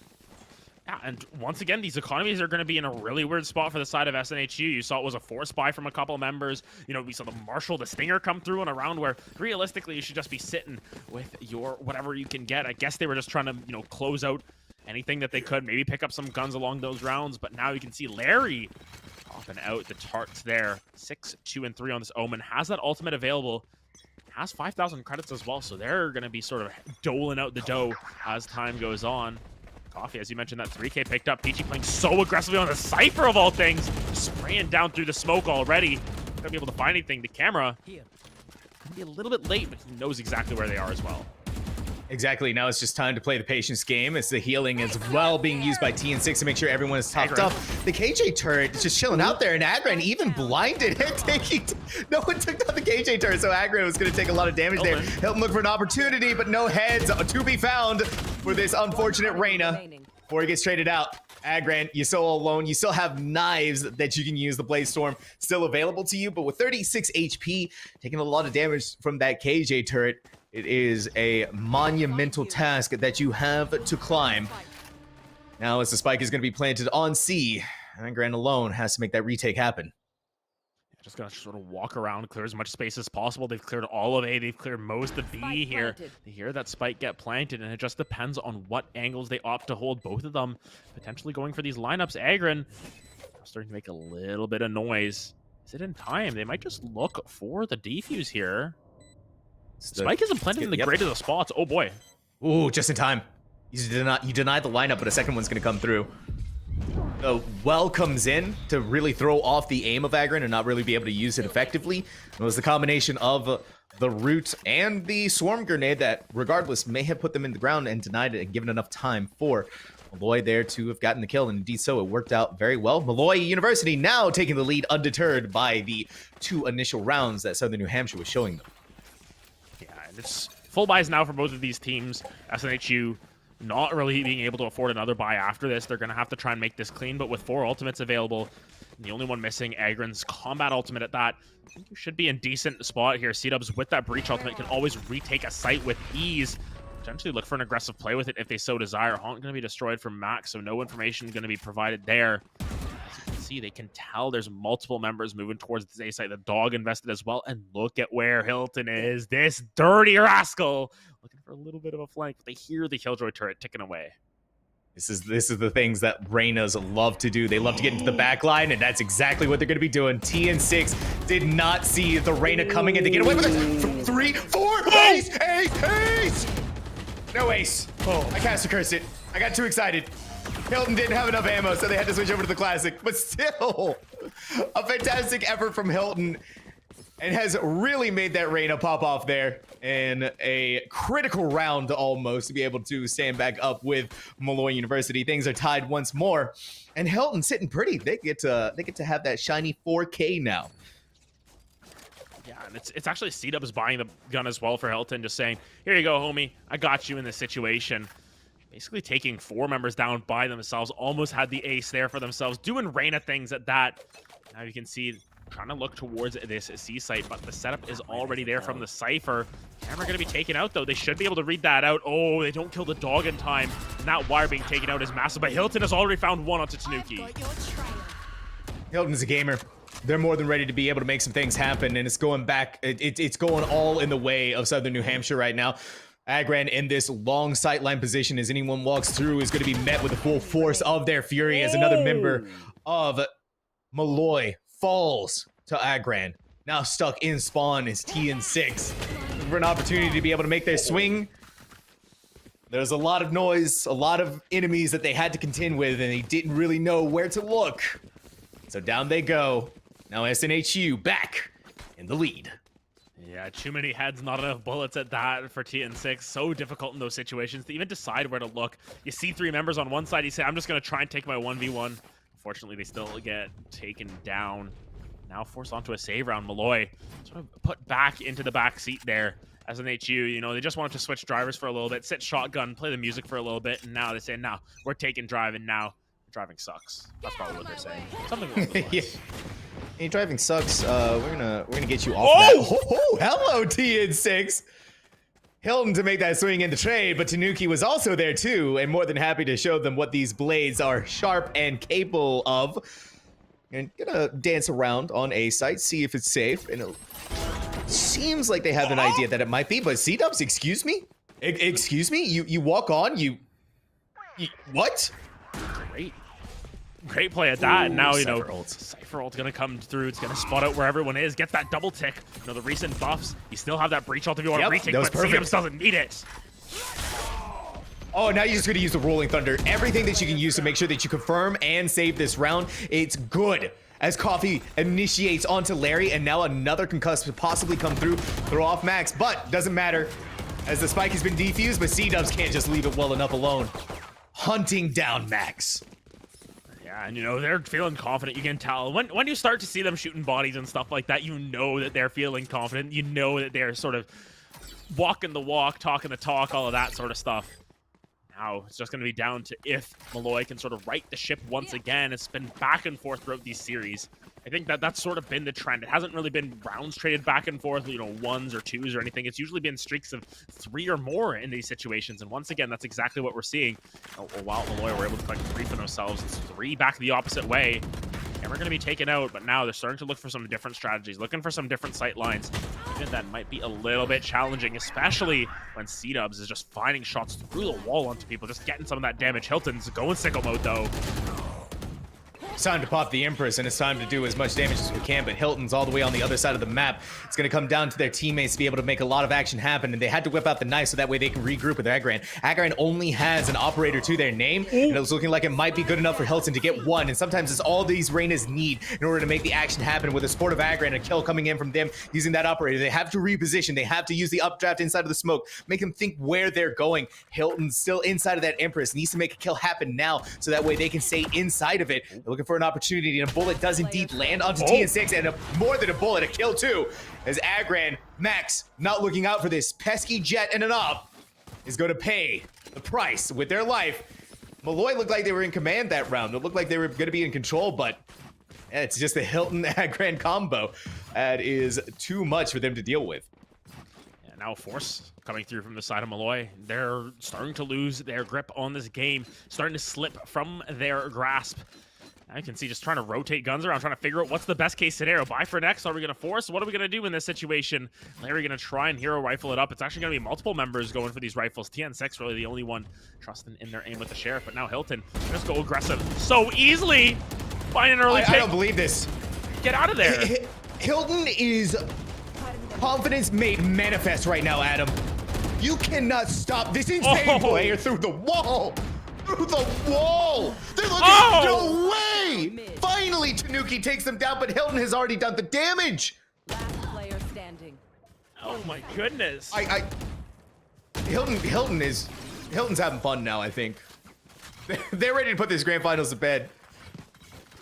Yeah, and once again, these economies are going to be in a really weird spot for the side of SNHU. You saw it was a force buy from a couple members. You know, we saw the Marshall, the Stinger come through in a round where realistically you should just be sitting with your whatever you can get. I guess they were just trying to, you know, close out anything that they could, maybe pick up some guns along those rounds. But now you can see Larry popping out the tarts there. 6, 2, and 3 on this Omen. Has that ultimate available. Has 5,000 credits as well, so they're going to be sort of doling out the dough as time goes on. Coffee, as you mentioned, that 3K picked up. Peachy playing so aggressively on the Cypher of all things. Spraying down through the smoke already. Not going to be able to find anything. The camera going to be a little bit late, but he knows exactly where they are as well. Exactly. Now it's just time to play the patience game. It's the healing as well being used by TN6 to make sure everyone is topped up. The KJ turret is just chilling out there, and Agran even blinded and taking... No one took down the KJ turret, so Agran was going to take a lot of damage there. Hilton looked for an opportunity, but no heads to be found for this unfortunate Reyna before he gets traded out. Agran, you're still alone. You still have knives that you can use. The Blaze Storm still available to you, but with 36 HP, taking a lot of damage from that KJ turret, it is a monumental task that you have to climb. Now, as the spike is going to be planted on C, Agran alone has to make that retake happen. Just going to sort of walk around, clear as much space as possible. They've cleared all of A. They've cleared most of B here. They hear that spike get planted, and it just depends on what angles they opt to hold both of them. Potentially going for these lineups. Agran starting to make a little bit of noise. Is it in time? They might just look for the defuse here. Spike isn't planted in the greatest of spots. Oh boy. Ooh, just in time. You deny the lineup, but a second one's going to come through. The well comes in to really throw off the aim of Agran and not really be able to use it effectively. It was the combination of the root and the swarm grenade that, regardless, may have put them in the ground and denied it and given enough time for Molloy there to have gotten the kill, and indeed so, it worked out very well. Molloy University now taking the lead undeterred by the 2 initial rounds that Southern New Hampshire was showing them. Yeah, and it's full buys now for both of these teams. SNHU not really being able to afford another buy after this. They're going to have to try and make this clean, but with 4 ultimates available, and the only one missing, Agran's combat ultimate at that, I think you should be in decent spot here. C-Dubs with that breach ultimate can always retake a site with ease. Potentially look for an aggressive play with it if they so desire. Haunt going to be destroyed from max, so no information going to be provided there. As you can see, they can tell there's multiple members moving towards this A site. The dog invested as well. And look at where Hilton is. This dirty rascal looking for a little bit of a flank. But they hear the Killjoy turret ticking away. This is the things that Reynas love to do. They love to get into the back line, and that's exactly what they're going to be doing. TN6 did not see the Reyna coming in to get away with it. 3, 4, ace! No ace. Oh, I cast a curse it. I got too excited. Hilton didn't have enough ammo, so they had to switch over to the classic. But still, a fantastic effort from Hilton, and has really made that Reyna pop off there in a critical round almost to be able to stand back up with Molloy University. Things are tied once more, and Hilton sitting pretty. They get to have that shiny 4K now. Yeah, and it's actually C-Dubs buying the gun as well for Hilton, just saying, here you go, homie. I got you in this situation. Basically taking 4 members down by themselves. Almost had the ace there for themselves. Doing Reyna things at that. Now you can see trying to look towards this C site, but the setup is already there from the Cypher. Camera going to be taken out, though. They should be able to read that out. Oh, they don't kill the dog in time. And that wire being taken out is massive, but Hilton has already found one onto Tanuki. Hilton's a gamer. They're more than ready to be able to make some things happen, and it's going back. It's going all in the way of Southern New Hampshire right now. Agran in this long sightline position as anyone walks through is going to be met with the full force of their fury as another member of Molloy falls to Agran. Now stuck in spawn is TN6 for an opportunity to be able to make their swing. There's a lot of noise, a lot of enemies that they had to contend with, and they didn't really know where to look. So down they go. Now SNHU back in the lead. Yeah, too many heads, not enough bullets at that for TN6. So difficult in those situations to even decide where to look. You see 3 members on one side, you say, I'm just going to try and take my 1v1. Unfortunately, they still get taken down. Now forced onto a save round. Molloy sort of put back into the back seat there as an HU. You know, they just wanted to switch drivers for a little bit, sit shotgun, play the music for a little bit, and now they say, no, we're taking drive, and now driving sucks. That's probably what they're saying. Something along those lines. Yeah. Hey, driving sucks. We're gonna get you off that. Oh, hello, TN6. Hilton to make that swing in the trade, but Tanuki was also there too, and more than happy to show them what these blades are sharp and capable of. And gonna dance around on A site, see if it's safe. And it seems like they have an idea that it might be, but C-Dubs, excuse me? Excuse me? You walk on, you what? Great play at that. And now, you know, Cypher ult. Cypher ult gonna come through. It's gonna spot out where everyone is. Gets that double tick. You know, the recent buffs. You still have that breach ult if you want to retake, but C-Dubs doesn't need it. Oh, now you're just going to use the Rolling Thunder. Everything that you can use to make sure that you confirm and save this round, it's good. As Coffee initiates onto Larry, and now another concuss could possibly come through, throw off Max, but doesn't matter. As the spike has been defused, but C-Dubs can't just leave it well enough alone. Hunting down Max. Yeah, and you know, they're feeling confident. You can tell. When you start to see them shooting bodies and stuff like that, you know that they're feeling confident. You know that they're sort of walking the walk, talking the talk, all of that sort of stuff. Now, it's just going to be down to if Molloy can sort of right the ship once again. It's been back and forth throughout these series. I think that that's sort of been the trend. It hasn't really been rounds traded back and forth, you know, 1s or 2s or anything. It's usually been streaks of 3 or more in these situations. And once again, that's exactly what we're seeing. While Molloy were able to collect 3 for themselves, it's 3 back the opposite way. And we're going to be taken out, but now they're starting to look for some different strategies, looking for some different sight lines. Even that might be a little bit challenging, especially when C-Dubs is just finding shots through the wall onto people, just getting some of that damage. Hilton's going sickle mode, though. It's time to pop the Empress, and it's time to do as much damage as we can, but Hilton's all the way on the other side of the map. It's going to come down to their teammates to be able to make a lot of action happen, and they had to whip out the knife so that way they can regroup with Agran. Agran only has an operator to their name, and it was looking like it might be good enough for Hilton to get one, and sometimes it's all these Reynas need in order to make the action happen with a support of Agran and a kill coming in from them using that operator. They have to reposition. They have to use the updraft inside of the smoke, make them think where they're going. Hilton's still inside of that Empress, needs to make a kill happen now so that way they can stay inside of it. They're looking for an opportunity, and a bullet does indeed land onto TN6, and more than a bullet, a kill too, as Agran, Max, not looking out for this pesky jet and an op, is going to pay the price with their life. Molloy looked like they were in command that round. It looked like they were going to be in control, but it's just a Hilton-Agran combo that is too much for them to deal with. Yeah, now Force coming through from the side of Molloy. They're starting to lose their grip on this game, starting to slip from their grasp. I can see just trying to rotate guns around, trying to figure out what's the best case scenario. Buy for next. Are we going to force? What are we going to do in this situation? Larry going to try and hero rifle it up. It's actually going to be multiple members going for these rifles. TN6 really the only one trusting in their aim with the sheriff. But now Hilton just go aggressive so easily. Find an early I pick. don't believe this. Get out of there. Hilton is confidence made manifest right now, Adam. You cannot stop this insane player through the wall. Through the wall. They're looking. No way. Finally, Tanuki takes them down, but Hilton has already done the damage. Last player standing. Oh my goodness. Hilton's having fun now, I think. They're ready to put this grand finals to bed.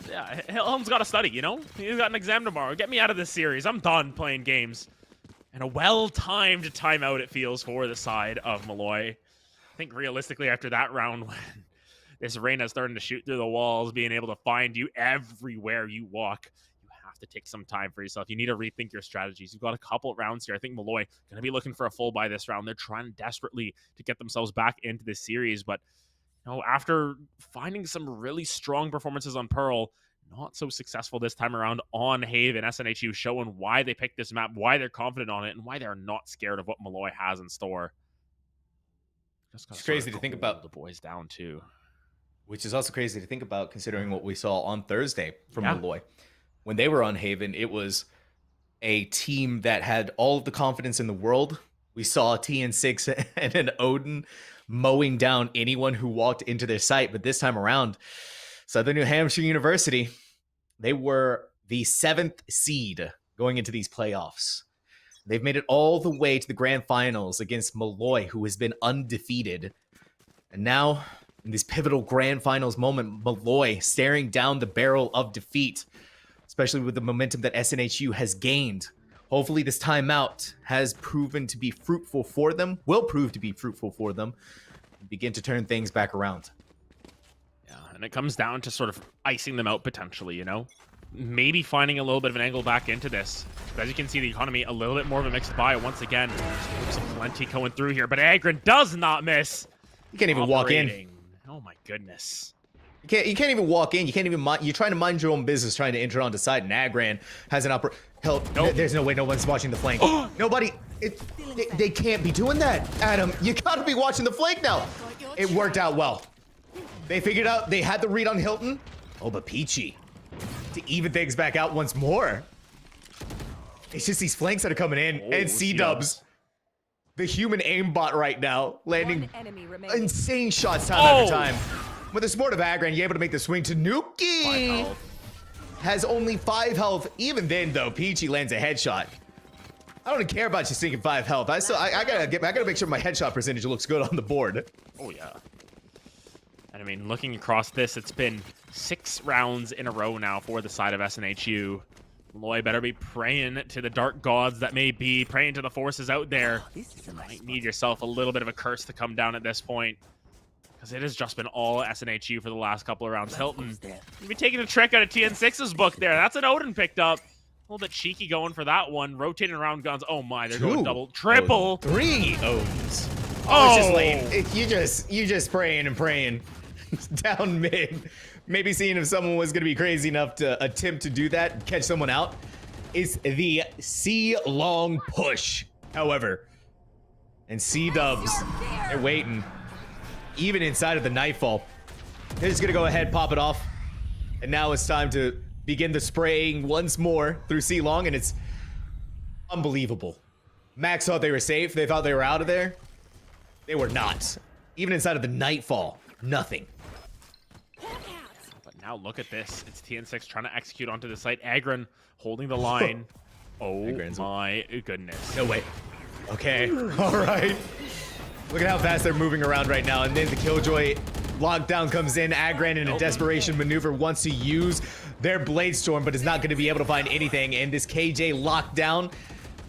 Yeah, Hilton's got to study, you know? He's got an exam tomorrow. Get me out of this series. I'm done playing games. And a well-timed timeout, it feels, for the side of Molloy. I think realistically, after that round, when this Reyna's starting to shoot through the walls, being able to find you everywhere you walk, you have to take some time for yourself. You need to rethink your strategies. You've got a couple rounds here. I think Molloy going to be looking for a full buy this round. They're trying desperately to get themselves back into this series, but you know, after finding some really strong performances on Pearl, not so successful this time around on Haven, SNHU showing why they picked this map, why they're confident on it, and why they're not scared of what Molloy has in store. It's crazy to think about. The boys down too. Which is also crazy to think about considering what we saw on Thursday from Yeah. Molloy. When they were on Haven, it was a team that had all of the confidence in the world. We saw TN6 and an Odin mowing down anyone who walked into their site. But this time around, Southern New Hampshire University, they were the 7th seed going into these playoffs. They've made it all the way to the grand finals against Molloy, who has been undefeated. And now, in this pivotal grand finals moment, Molloy staring down the barrel of defeat, especially with the momentum that SNHU has gained. Hopefully this timeout has proven to be fruitful for them, will prove to be fruitful for them, and begin to turn things back around. Yeah, and it comes down to sort of icing them out potentially, you know? Maybe finding a little bit of an angle back into this. But as you can see, the economy, a little bit more of a mixed buy once again. Some plenty going through here, but Agron does not miss. You can't even walk in. Operating. Oh my goodness. You can't even walk in. You can't even mind. You're trying to mind your own business, trying to enter onto site. And Agran has an upper. Hell, Nope. there's no way no one's watching the flank. Nobody. They can't be doing that, Adam. You gotta be watching the flank now. It worked out well. They figured out. They had the read on Hilton. Oh, but Peachy to even things back out once more. It's just these flanks that are coming in, and C-dubs. The human aimbot right now, landing One enemy remaining. insane shots time after time. With the support of Agran, you're able to make the swing. Tanuki has only 5 health. Even then, though, Peachy lands a headshot. I don't care about you sinking 5 health. I gotta make sure my headshot percentage looks good on the board. Oh yeah. And I mean, looking across this, it's been 6 rounds in a row now for the side of SNHU. Molloy better be praying to the dark gods that may be, praying to the forces out there. You might need yourself a little bit of a curse to come down at this point, because it has just been all SNHU for the last couple of rounds. Hilton, you've been taking a trick out of TN6's book there. That's an Odin picked up. A little bit cheeky going for that one. Rotating around guns. Oh my, they're going double, triple. 3 Odins. Oh, It's just late. You just praying and praying. Down mid. Maybe seeing if someone was going to be crazy enough to attempt to do that, catch someone out. It's the C-long push, however. And C-dubs, they're waiting. Even inside of the Nightfall. They're just going to go ahead, pop it off. And now it's time to begin the spraying once more through C-long, and it's unbelievable. Max thought they were safe. They thought they were out of there. They were not. Even inside of the Nightfall, nothing. But now look at this. It's TN6 trying to execute onto the site. Agron holding the line. Oh my goodness. No way. Okay. All right. Look at how fast they're moving around right now. And then the Killjoy lockdown comes in. Agran in a desperation maneuver wants to use their Blade Storm, but is not going to be able to find anything. And this KJ lockdown,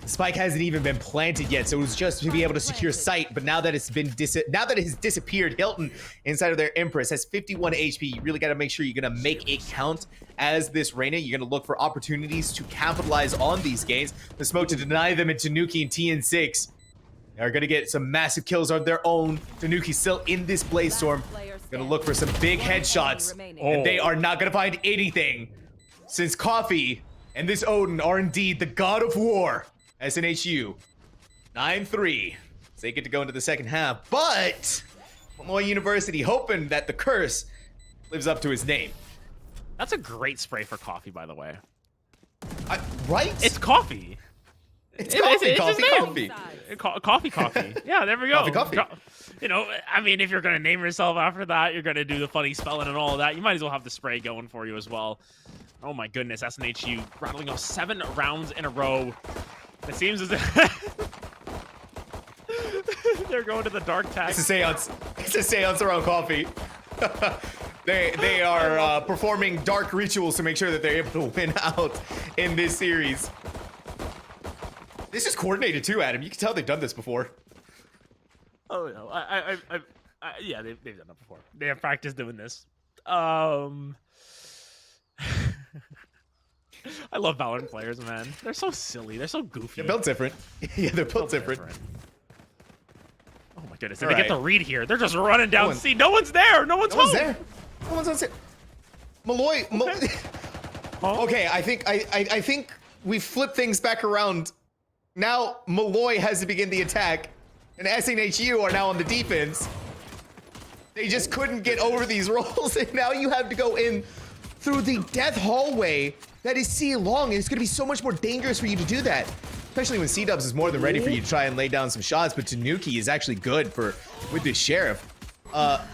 the spike hasn't even been planted yet, so it was just to be able to secure sight. But now that it's been now that it has disappeared, Hilton inside of their Empress has 51 HP. You really got to make sure you're going to make it count as this Reyna. You're going to look for opportunities to capitalize on these games. The smoke to deny them, and Tanuki and TN6 are going to get some massive kills on their own. Tanuki still in this Blaze Storm. Gonna look for some big headshots, and they are not gonna find anything, since Coffee and this Odin are indeed the god of war. SNHU 9-3. So they get to go into the second half, but Molloy University hoping that the curse lives up to his name. That's a great spray for Coffee, by the way. Right? It's Coffee. It's coffee, it's coffee, his name. coffee. Coffee. Yeah, there we go. Coffee. You know, I mean, if you're going to name yourself after that, you're going to do the funny spelling and all of that. You might as well have the spray going for you as well. Oh my goodness, SNHU rattling off 7 rounds in a row. It seems as if they're going to the dark tag. It's a seance. It's a seance around Coffee. They are performing dark rituals to make sure that they're able to win out in this series. This is coordinated too, Adam. You can tell they've done this before. Oh no, yeah, they've done that before. They have practiced doing this. I love Valorant players, man. They're so silly. They're so goofy. They're built different. Yeah, they're built different. Oh my goodness! They get the read here. They're just running down C. No one's there. No one's No one's home. there. No one's on set. Molloy. Okay, I think we flip things back around. Now Molloy has to begin the attack, and SNHU are now on the defense. They just couldn't get over these rolls, and now you have to go in through the death hallway that is C long, and it's gonna be so much more dangerous for you to do that. Especially when C-Dubs is more than ready for you to try and lay down some shots, but Tanuki is actually good with this Sheriff.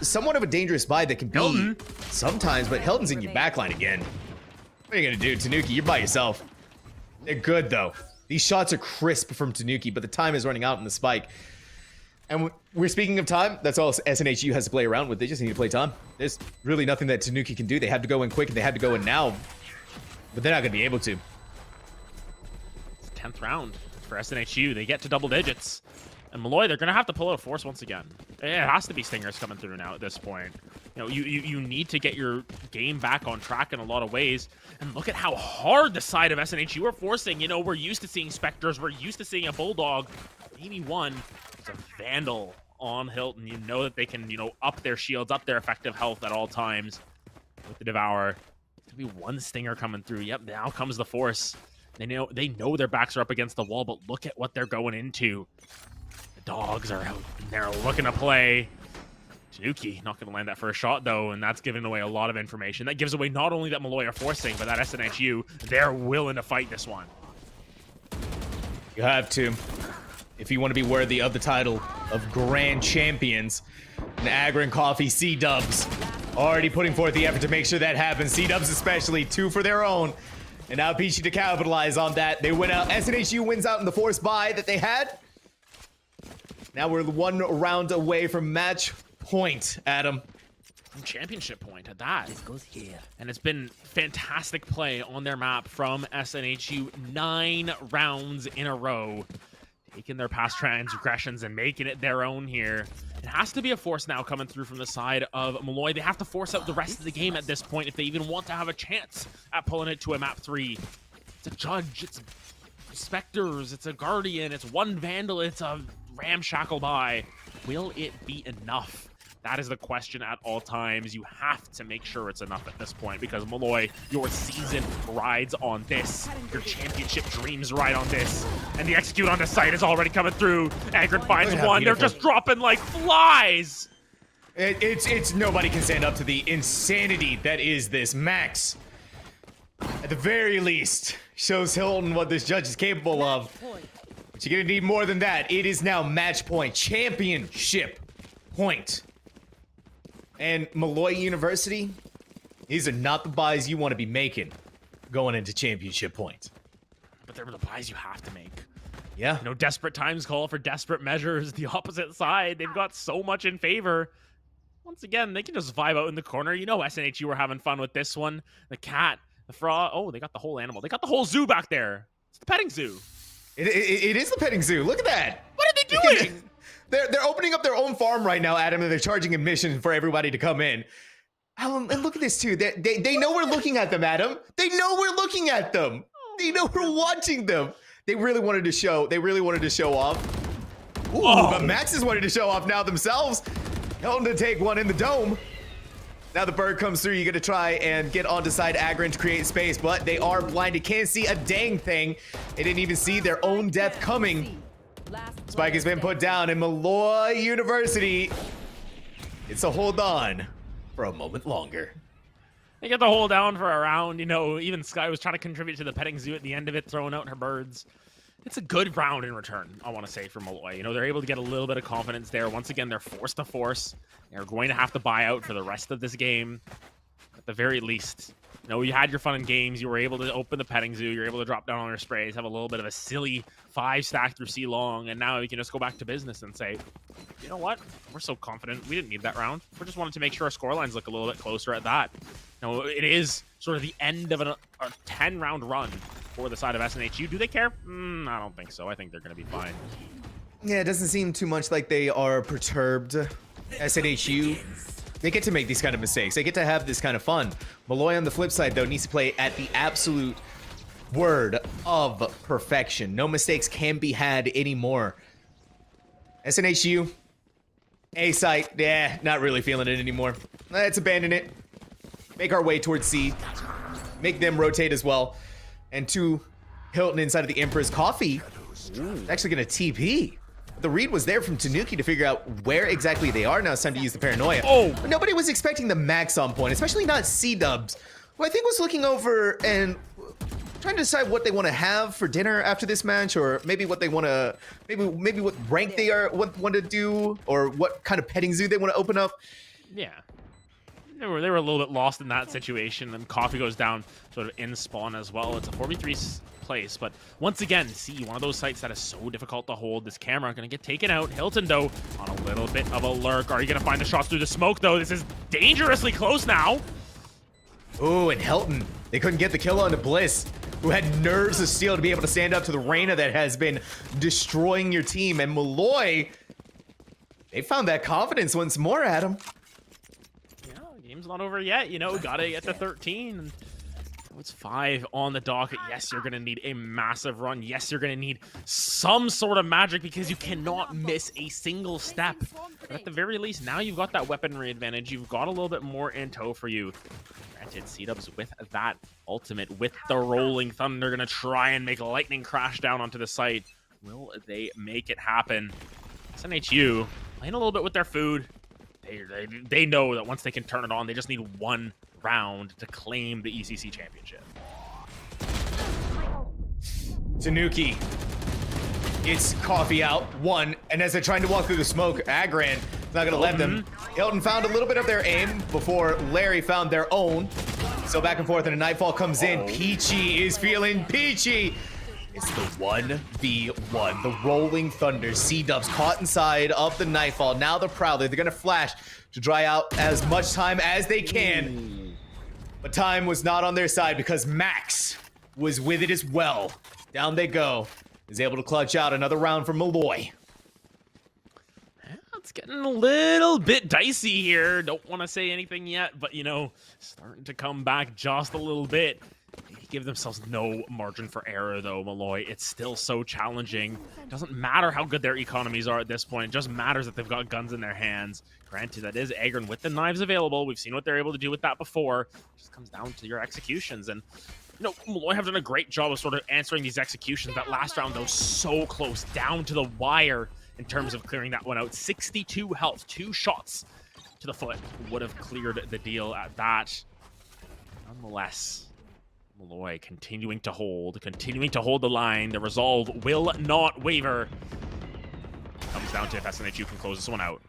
Somewhat of a dangerous buy that can be sometimes, but Hilton's in your backline again. What are you gonna do, Tanuki? You're by yourself. They're good though. These shots are crisp from Tanuki, but the time is running out in the spike. And we're speaking of time. That's all SNHU has to play around with. They just need to play time. There's really nothing that Tanuki can do. They have to go in quick, and they have to go in now. But they're not going to be able to. It's 10th round for SNHU. They get to double digits. And Molloy, they're going to have to pull out a force once again. It has to be Stingers coming through now at this point. You know, you need to get your game back on track in a lot of ways. And look at how hard the side of SNHU are forcing. You know, we're used to seeing Spectres. We're used to seeing a Bulldog. Maybe one. It's a Vandal on Hilton. You know that they can, you know, up their shields, up their effective health at all times with the Devour. It's going to be one Stinger coming through. Yep, now comes the force. They know their backs are up against the wall, but look at what they're going into. Dogs are out and they're looking to play. Tanuki not going to land that first shot, though, and that's giving away a lot of information. That gives away not only that Molloy are forcing, but that SNHU, they're willing to fight this one. You have to. If you want to be worthy of the title of Grand Champions. And Agra and Coffee, C-Dubs, already putting forth the effort to make sure that happens. C-Dubs especially, 2 for their own. And now Peachy to capitalize on that. They win out. SNHU wins out in the force buy that they had. Now we're 1 round away from match point, Adam. From championship point at that. This goes here. And it's been fantastic play on their map from SNHU. 9 rounds in a row. Taking their past transgressions and making it their own here. It has to be a force now coming through from the side of Molloy. They have to force out the rest of the game at this point if they even want to have a chance at pulling it to a map 3. It's a Judge, it's Spectres, it's a Guardian, it's one Vandal, it's a ramshackle buy. Will it be enough? That is the question at all times. You have to make sure it's enough at this point because Molloy, your season rides on this. Your championship dreams ride on this. And the execute on the site is already coming through. Agron finds one. They're just dropping like flies. It's nobody can stand up to the insanity that is this. Max, at the very least, shows Hilton what this Judge is capable of. But you're gonna need more than that. It is now match point, championship point. And Molloy University, these are not the buys you want to be making going into championship point. But they're the buys you have to make. Yeah. You know, desperate times call for desperate measures. The opposite side, they've got so much in favor. Once again, they can just vibe out in the corner. You know SNHU were having fun with this one. The cat, the frog. Oh, they got the whole animal. They got the whole zoo back there. It's the petting zoo. It is the petting zoo. Look at that. What are they doing? They're opening up their own farm right now, Adam, and they're charging admission for everybody to come in. And look at this too. They know we're looking at them, Adam. They know we're looking at them. They know we're watching them. They really wanted to show. They really wanted to show off. Ooh, but Max is wanting to show off now themselves. Hilton to take one in the dome. Now the bird comes through. You got to try and get onto side Agron to create space, but they are blinded. Can't see a dang thing. They didn't even see their own death coming. Last Spike has been put down, and Molloy University, it's a hold on for a moment longer. They get the hold down for a round. You know, even Sky was trying to contribute to the petting zoo at the end of it, throwing out her birds. It's a good round in return, I want to say, for Molloy. You know, they're able to get a little bit of confidence there. Once again, they're forced to force. They're going to have to buy out for the rest of this game. At the very least, you know, you had your fun in games. You were able to open the petting zoo. You were able to drop down on your sprays, have a little bit of a silly 5-stack through C-long, and now you can just go back to business and say, you know what? We're so confident. We didn't need that round. We just wanted to make sure our scorelines look a little bit closer at that. You know, it is sort of the end of a 10-round run for the side of SNHU. Do they care? I don't think so. I think they're going to be fine. Yeah, it doesn't seem too much like they are perturbed. SNHU, they get to make these kind of mistakes. They get to have this kind of fun. Molloy on the flip side, though, needs to play at the absolute word of perfection. No mistakes can be had anymore. SNHU, A site, yeah, not really feeling it anymore. Let's abandon it. Make our way towards C. Make them rotate as well. And to Hilton inside of the Empress. Coffee is actually going to TP. The read was there from Tanuki to figure out where exactly they are. Now it's time to use the paranoia. Oh. But nobody was expecting the max on point, especially not C-dubs, who I think was looking over and trying to decide what they want to have for dinner after this match, or maybe what they want to, maybe what rank they want to do, or what kind of petting zoo they want to open up. Yeah. They were a little bit lost in that situation, and Coffee goes down sort of in spawn as well. It's a 4v3 place, but once again, see, one of those sites that is so difficult to hold. This camera going to get taken out. Hilton, though, on a little bit of a lurk. Are you going to find the shots through the smoke, though? This is dangerously close now. Ooh, and Hilton, they couldn't get the kill onto Bliss, who had nerves of steel to be able to stand up to the Reyna that has been destroying your team. And Molloy, they found that confidence once more, Adam. Yeah, the game's not over yet. You know, gotta get to 13. And it's 5 on the docket. Yes, you're gonna need a massive run. Yes, you're gonna need some sort of magic because you cannot miss a single step. But at the very least, now you've got that weaponry advantage. You've got a little bit more in tow for you. Granted, C-dubs with that ultimate, with the Rolling Thunder, gonna try and make lightning crash down onto the site. Will they make it happen? SNHU playing a little bit with their food. They know that once they can turn it on, they just need one round to claim the ECC championship. Tanuki gets Coffee out, one, and as they're trying to walk through the smoke, Agran is not going to let them. Hilton found a little bit of their aim before Larry found their own. So back and forth, and a Nightfall comes in. Peachy is feeling peachy. It's the 1v1, the Rolling Thunder. C-dubs caught inside of the Nightfall. Now the Prowler, they're going to flash to dry out as much time as they can. But time was not on their side because Max was with it as well. Down they go. Is able to clutch out another round for Molloy. It's getting a little bit dicey here. Don't want to say anything yet, but, you know, starting to come back just a little bit. They give themselves no margin for error, though, Molloy. It's still so challenging. It doesn't matter how good their economies are at this point. It just matters that they've got guns in their hands. Granted, that is Agron with the knives available. We've seen what they're able to do with that before. It just comes down to your executions. And, you know, Molloy have done a great job of sort of answering these executions. That last round, though, so close, down to the wire in terms of clearing that one out. 62 health, 2 shots to the foot would have cleared the deal at that. Nonetheless, Molloy continuing to hold the line. The resolve will not waver. Comes down to if SNHU can close this one out.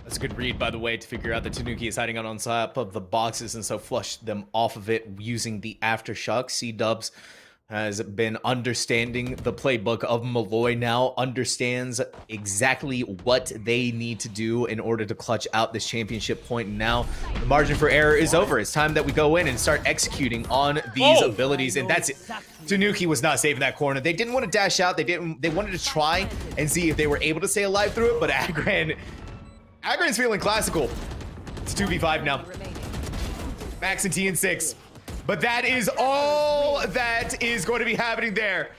That's a good read, by the way, to figure out that Tanuki is hiding out on top of the boxes and so flush them off of it using the aftershock. C-dubs has been understanding the playbook of Molloy now, understands exactly what they need to do in order to clutch out this championship point. And now the margin for error is over. It's time that we go in and start executing on these abilities, and that's it. Tanuki was not saving that corner. They didn't want to dash out. They wanted to try and see if they were able to stay alive through it, but Agran's feeling classical. It's 2v5 now. Max and T and 6. But that is all that is going to be happening there.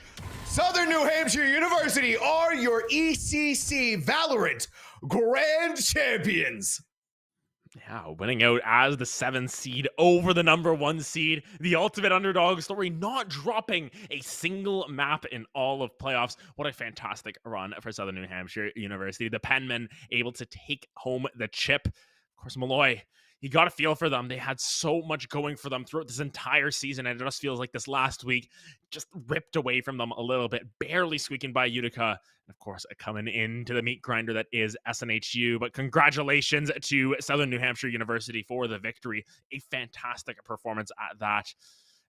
Southern New Hampshire University are your ECC Valorant Grand Champions. Yeah, winning out as the 7th seed over the number 1 seed. The ultimate underdog story, not dropping a single map in all of playoffs. What a fantastic run for Southern New Hampshire University. The Penmen able to take home the chip. Of course, Molloy, you got to feel for them. They had so much going for them throughout this entire season, and it just feels like this last week just ripped away from them a little bit, barely squeaking by Utica. And of course, coming into the meat grinder that is SNHU. But congratulations to Southern New Hampshire University for the victory. A fantastic performance at that.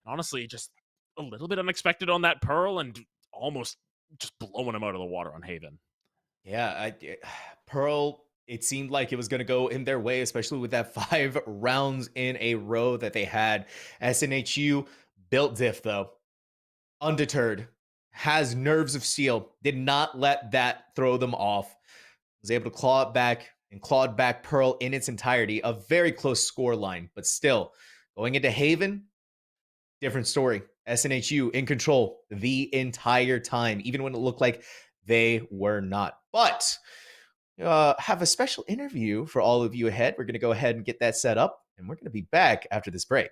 Honestly, just a little bit unexpected on that Pearl and almost just blowing them out of the water on Haven. Yeah, Pearl, it seemed like it was going to go in their way, especially with that 5 rounds in a row that they had. SNHU built diff, though. Undeterred, has nerves of steel, did not let that throw them off. Was able to claw it back and clawed back Pearl in its entirety. A very close score line, but still, going into Haven, different story. SNHU in control the entire time, even when it looked like they were not. But have a special interview for all of you ahead. We're going to go ahead and get that set up, and we're going to be back after this break.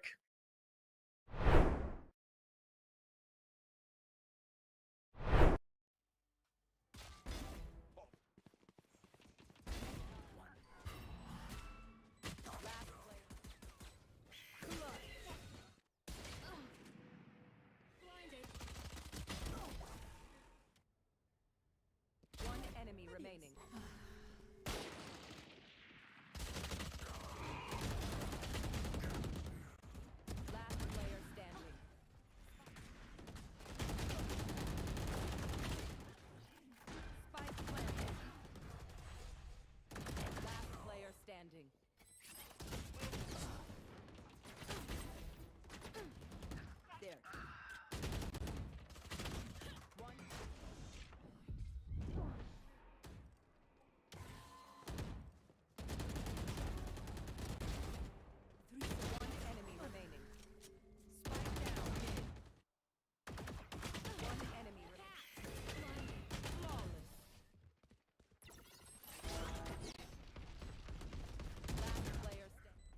One enemy remaining. Last player standing. Spike planted. Last player standing. There. One. One enemy remaining. Spike down mid. One enemy remaining. Flawless. Last player standing.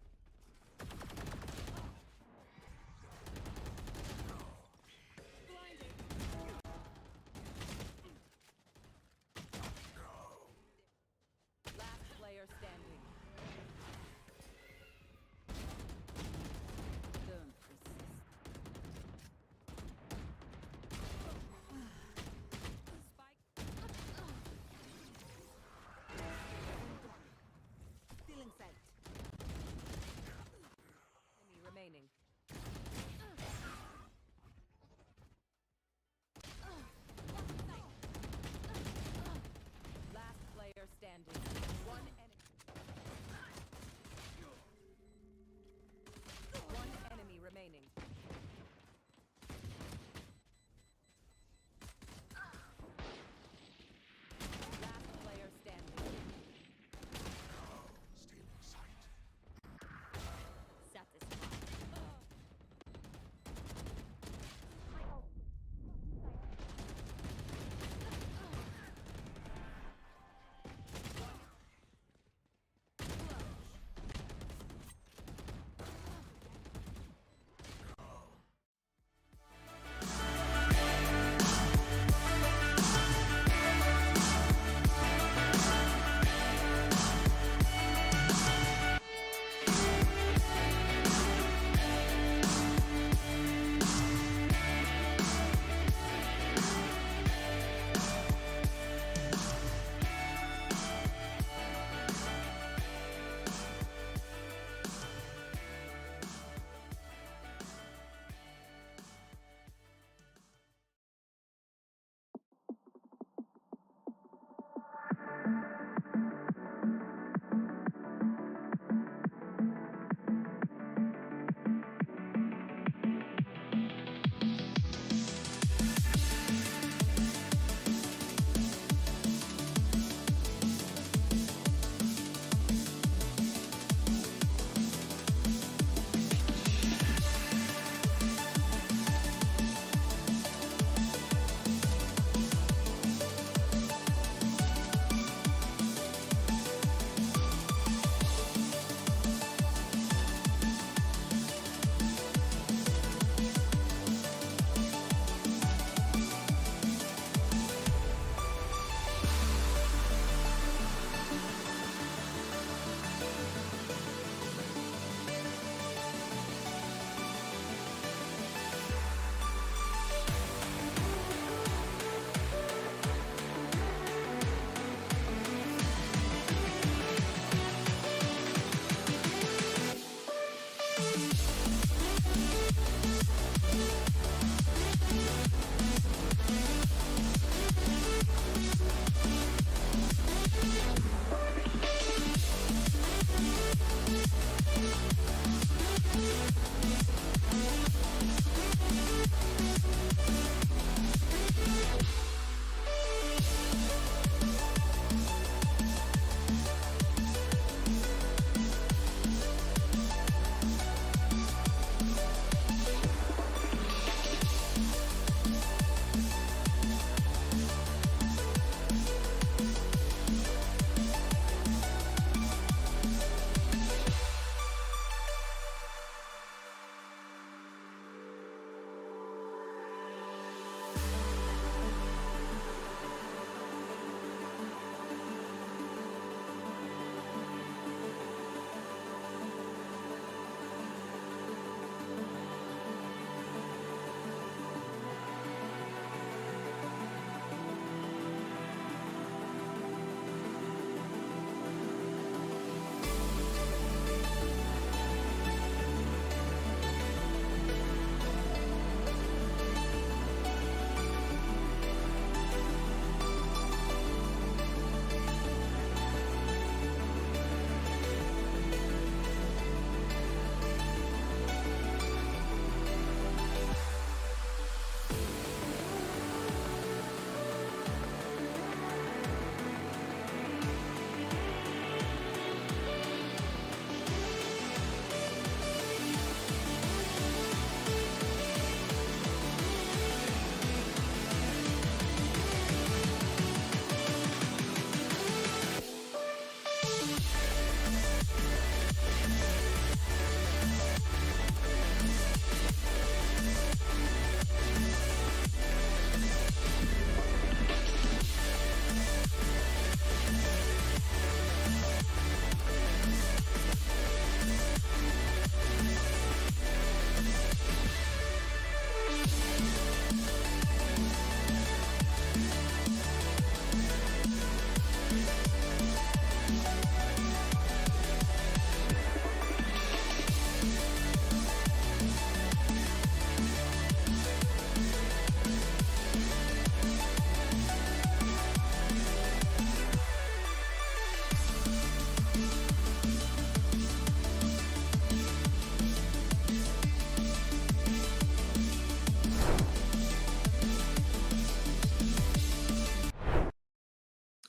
Blinded. Last player standing. Don't resist. Spike. Still in sight. Enemy remaining. Last player standing. One enemy. One enemy remaining. Last player standing. Satisfied. One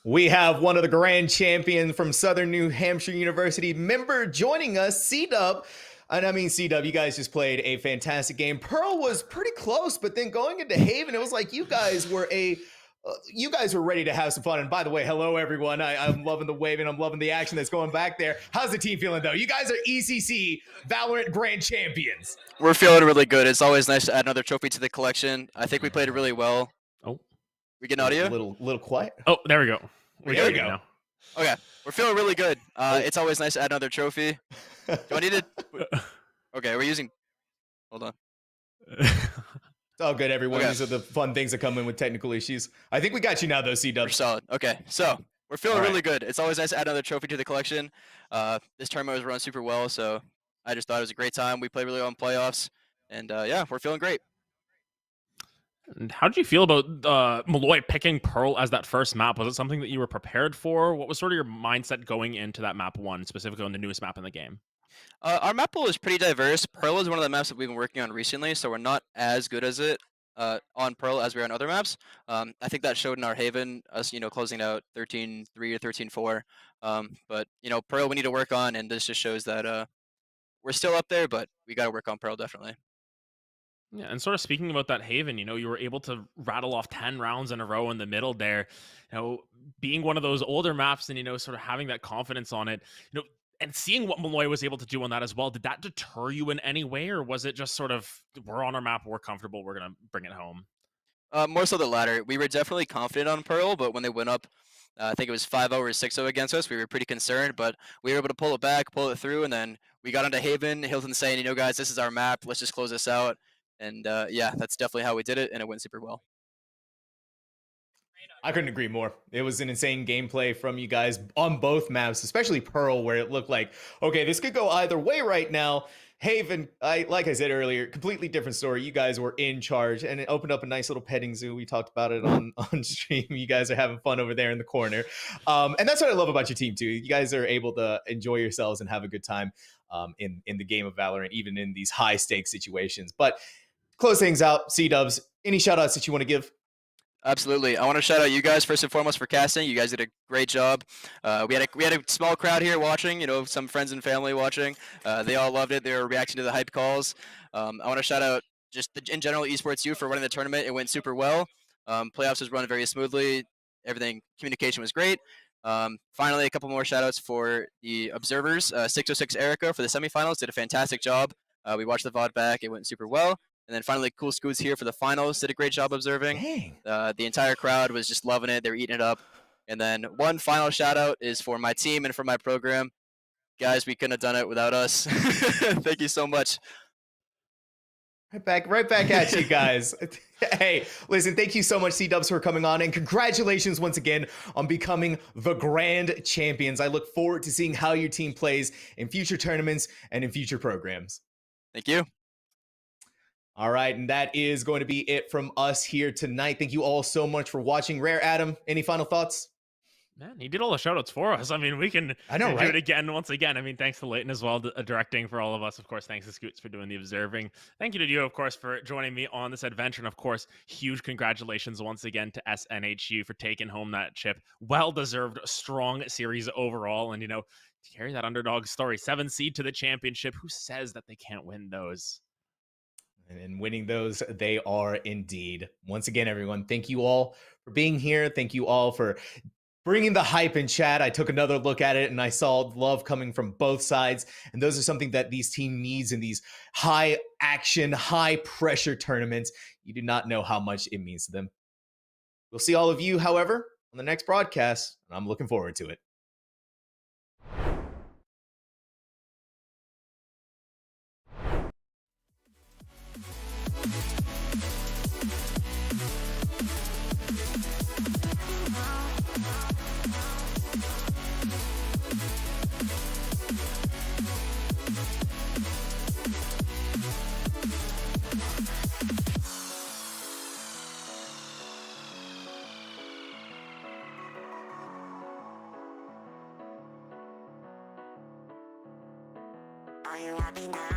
We have one of the grand champions from Southern New Hampshire University member joining us, C-Dub. And I mean, C-Dub, you guys just played a fantastic game. Pearl was pretty close, but then going into Haven, it was like you guys were ready to have some fun. And by the way, hello everyone. I'm loving the wave and I'm loving the action that's going back there. How's the team feeling though? You guys are ECC Valorant Grand Champions. We're feeling really good. It's always nice to add another trophy to the collection. I think we played it really well. Oh, We get audio? A little quiet. oh, there we go. We're There we good go. now. Okay. We're feeling really good. It's always nice to add another trophy. Do I need it? Okay, we're using. Hold on. It's all good, everyone. Okay. These are the fun things that come in with technical issues. I think we got you now, though, We're C-Dub. solid. Okay, so we're feeling All right. really good. It's always nice to add another trophy to the collection. This tournament was run super well, so I just thought it was a great time. We played really well in playoffs, and yeah, we're feeling great. And how did you feel about Molloy picking Pearl as that first map? Was it something that you were prepared for? What was sort of your mindset going into that map 1, specifically on the newest map in the game? Our map pool is pretty diverse. Pearl is one of the maps that we've been working on recently, so we're not as good as it on Pearl as we are on other maps. I think that showed in our Haven, us closing out 13-3 or 13-4. But Pearl we need to work on, and this just shows that we're still up there, but we got to work on Pearl definitely. Yeah, and sort of speaking about that Haven, you were able to rattle off 10 rounds in a row in the middle there. Being one of those older maps and, sort of having that confidence on it, and seeing what Molloy was able to do on that as well, did that deter you in any way, or was it just sort of, we're on our map, we're comfortable, we're going to bring it home? More so the latter. We were definitely confident on Pearl, but when they went up, I think it was 5-0 or 6-0 against us, we were pretty concerned, but we were able to pull it back, pull it through, and then we got onto Haven. Hilton saying, guys, this is our map. Let's just close this out. And yeah, that's definitely how we did it, and it went super well. I couldn't agree more. It was an insane gameplay from you guys on both maps, especially Pearl, where it looked like, okay, this could go either way right now. Haven, like I said earlier, completely different story. You guys were in charge, and it opened up a nice little petting zoo. We talked about it on stream. You guys are having fun over there in the corner. And that's what I love about your team, too. You guys are able to enjoy yourselves and have a good time in the game of Valorant, even in these high-stakes situations. But close things out, C-Dubs, any shout-outs that you want to give? Absolutely. I want to shout out you guys first and foremost for casting. You guys did a great job. We had a small crowd here watching, some friends and family watching. They all loved it. They were reacting to the hype calls. I want to shout out just in general esports you for running the tournament. It went super well. Playoffs was run very smoothly. Everything, communication was great. Finally, a couple more shout outs for the observers. 606 Erica for the semifinals did a fantastic job. We watched the VOD back. It went super well. And then finally, Cool Scoots here for the finals did a great job observing. Dang. The entire crowd was just loving it. They were eating it up. And then one final shout out is for my team and for my program. Guys, we couldn't have done it without us. Thank you so much. Right back at you guys. Hey, listen, thank you so much, C-Dubs, for coming on, and congratulations once again on becoming the grand champions. I look forward to seeing how your team plays in future tournaments and in future programs. Thank you. All right, and that is going to be it from us here tonight. Thank you all so much for watching. Rare Adam, any final thoughts? Man, he did all the shoutouts for us. I mean, we can do it again, once again. I mean, thanks to Leighton as well, directing for all of us. Of course, thanks to Scoots for doing the observing. Thank you to you, of course, for joining me on this adventure. And of course, huge congratulations once again to SNHU for taking home that chip. Well-deserved, strong series overall. And, to carry that underdog story. 7 seed to the championship. Who says that they can't win those? And winning those, they are indeed. Once again, everyone, thank you all for being here. Thank you all for bringing the hype in chat. I took another look at it and I saw love coming from both sides. And those are something that these team needs in these high action, high pressure tournaments. You do not know how much it means to them. We'll see all of you, however, on the next broadcast. And I'm looking forward to it. Are you happy now?